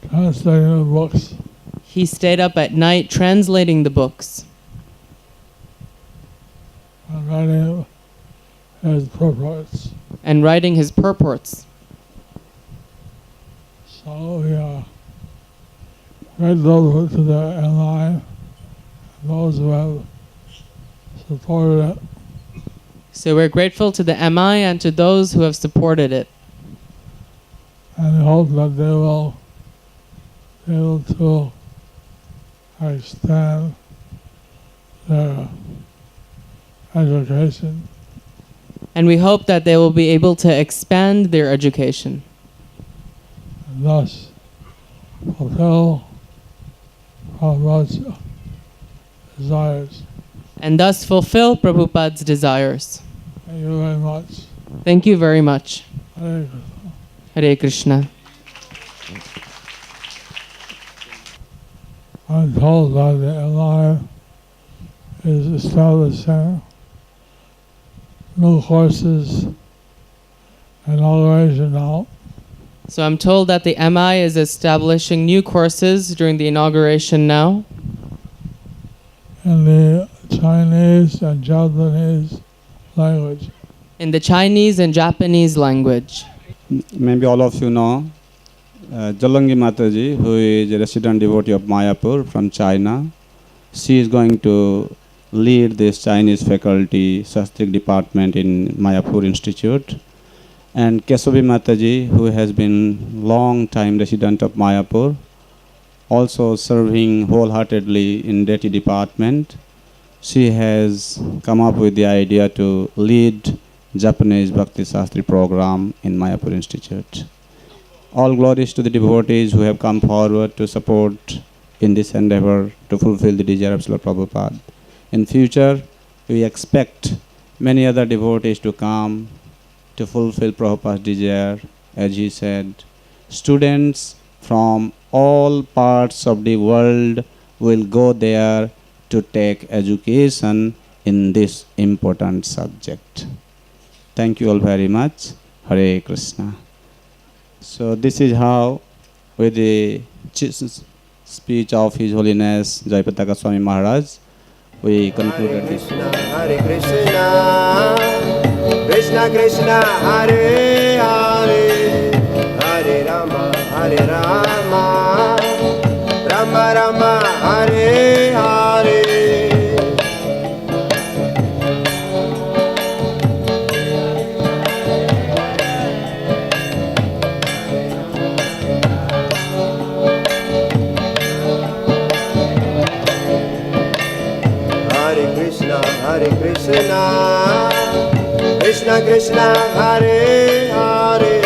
translating the books. He stayed up at night translating the books and writing his purports. and writing his purports. So we are grateful to the MI and those who have supported it. So we're grateful to the MI and to those who have supported it. And we hope that they will be able to extend their education. And we hope that they will be able to expand their education And thus fulfill Prabhupada's desires. and thus fulfill Prabhupada's desires. Thank you very much. Thank you very much. Hare Krishna. Hare Krishna. I'm told that the MI is establishing new courses inauguration now. So I'm told that the MI is establishing new courses during the inauguration now In the Chinese and Japanese language. in the Chinese and Japanese language. Maybe all of you know Jalangi Mataji, who is a resident devotee of Mayapur from China. She is going to lead this Chinese faculty Sanskrit department in Mayapur Institute. And Kesavi Mataji, who has been long time resident of Mayapur, also serving wholeheartedly in deity department. She has come up with the idea to lead Japanese Bhakti Shastri program in Mayapur Institute. All glories to the devotees who have come forward to support in this endeavor to fulfill the desire of Srila Prabhupada. In future, we expect many other devotees to come to fulfill Prabhupada's desire. As he said, students from all parts of the world will go there to take education in this important subject. Thank you all very much. Hare Krishna. So this is how, with the speech of His Holiness Jayapataka Swami Maharaj, we concluded this. Hare Krishna, Krishna Krishna, Hare Hare, Hare Rama, Hare Rama, Rama Rama, Hare Hare. Hare Krishna, Krishna Krishna, Hare Hare,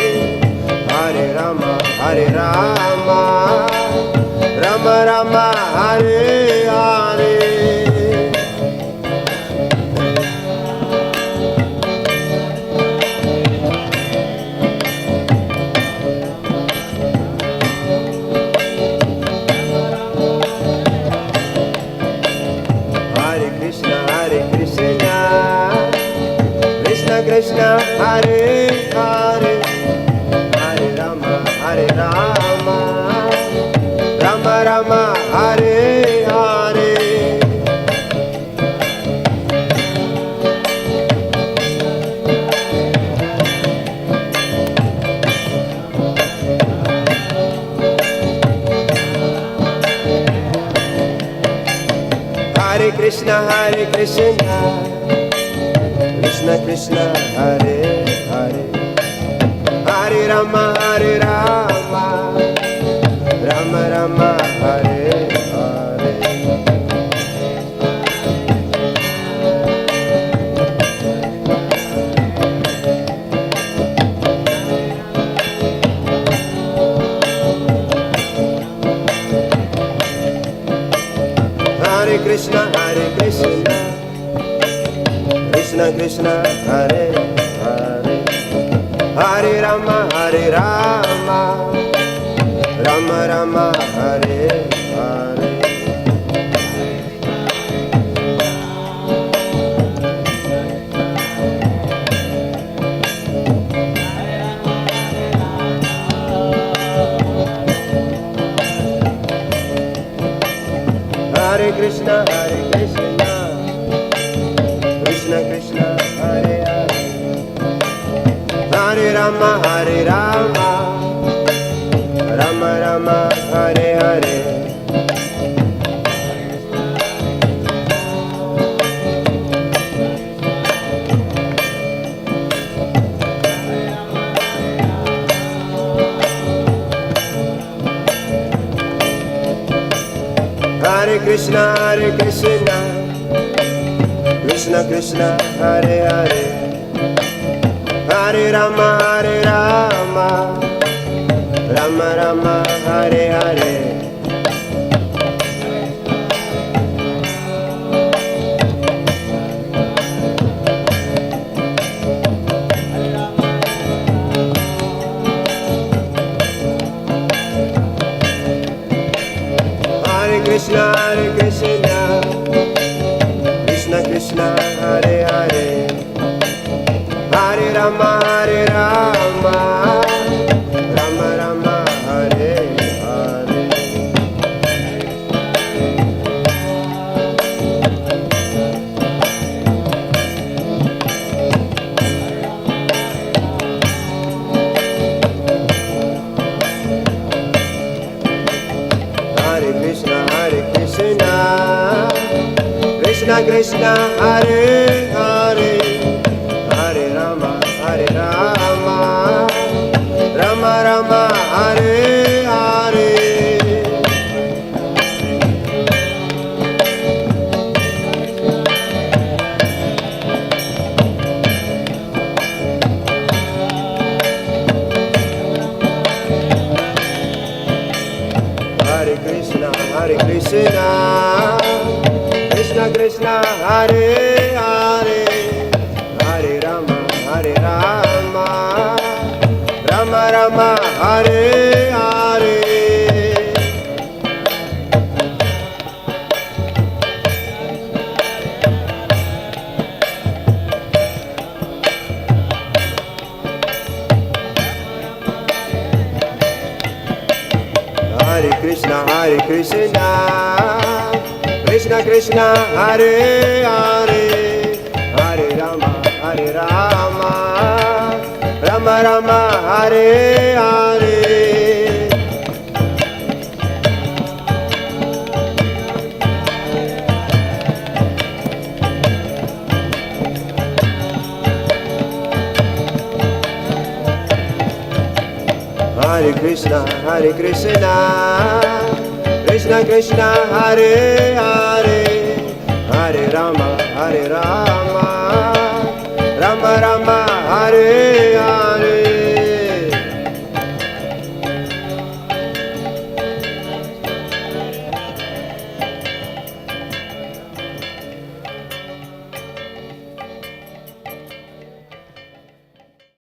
Hare Rama, Hare Rama, Rama Rama, Hare Hare. Krishna, Hare Hare, Hare Rama, Hare Rama, Rama Rama, Hare Hare. Hare Krishna, Hare Krishna, Krishna Krishna, Hare Hare, Hare Rama, Hare Rama, Rama Rama, Hare Hare. Hare Krishna, Hare Krishna, Krishna Krishna, Hare Hare, Hare Rama, Hare Rama, Rama Rama, Hare Hare. Hare Krishna, Hare Krishna, Krishna Krishna, Hare Hare, Hare Rama, Hare Rama, Rama Rama, Hare Hare. Hare Krishna, Hare Krishna, Krishna Krishna Hare Hare, Hare Rama Hare Rama, Rama Rama Hare Hare. Krishna Hare Krishna, Krishna Krishna Hare Hare, Hare Rama Hare Rama, Rama Rama Hare Hare. Hare Krishna Hare Krishna, Krishna Krishna Hare Hare, Hare Rama Hare Rama, Rama Rama Hare Hare. Hare Krishna Hare Krishna, Krishna Krishna Hare Hare, Hare Rama Hare Rama, Rama Rama Hare Hare. Hare Krishna Hare Krishna, Krishna Krishna Hare Hare, Hare Rama Hare Rama, Rama Rama Hare Hare. Hare Krishna Hare Krishna, Krishna Krishna Hare Hare, Hare Rama Hare Rama,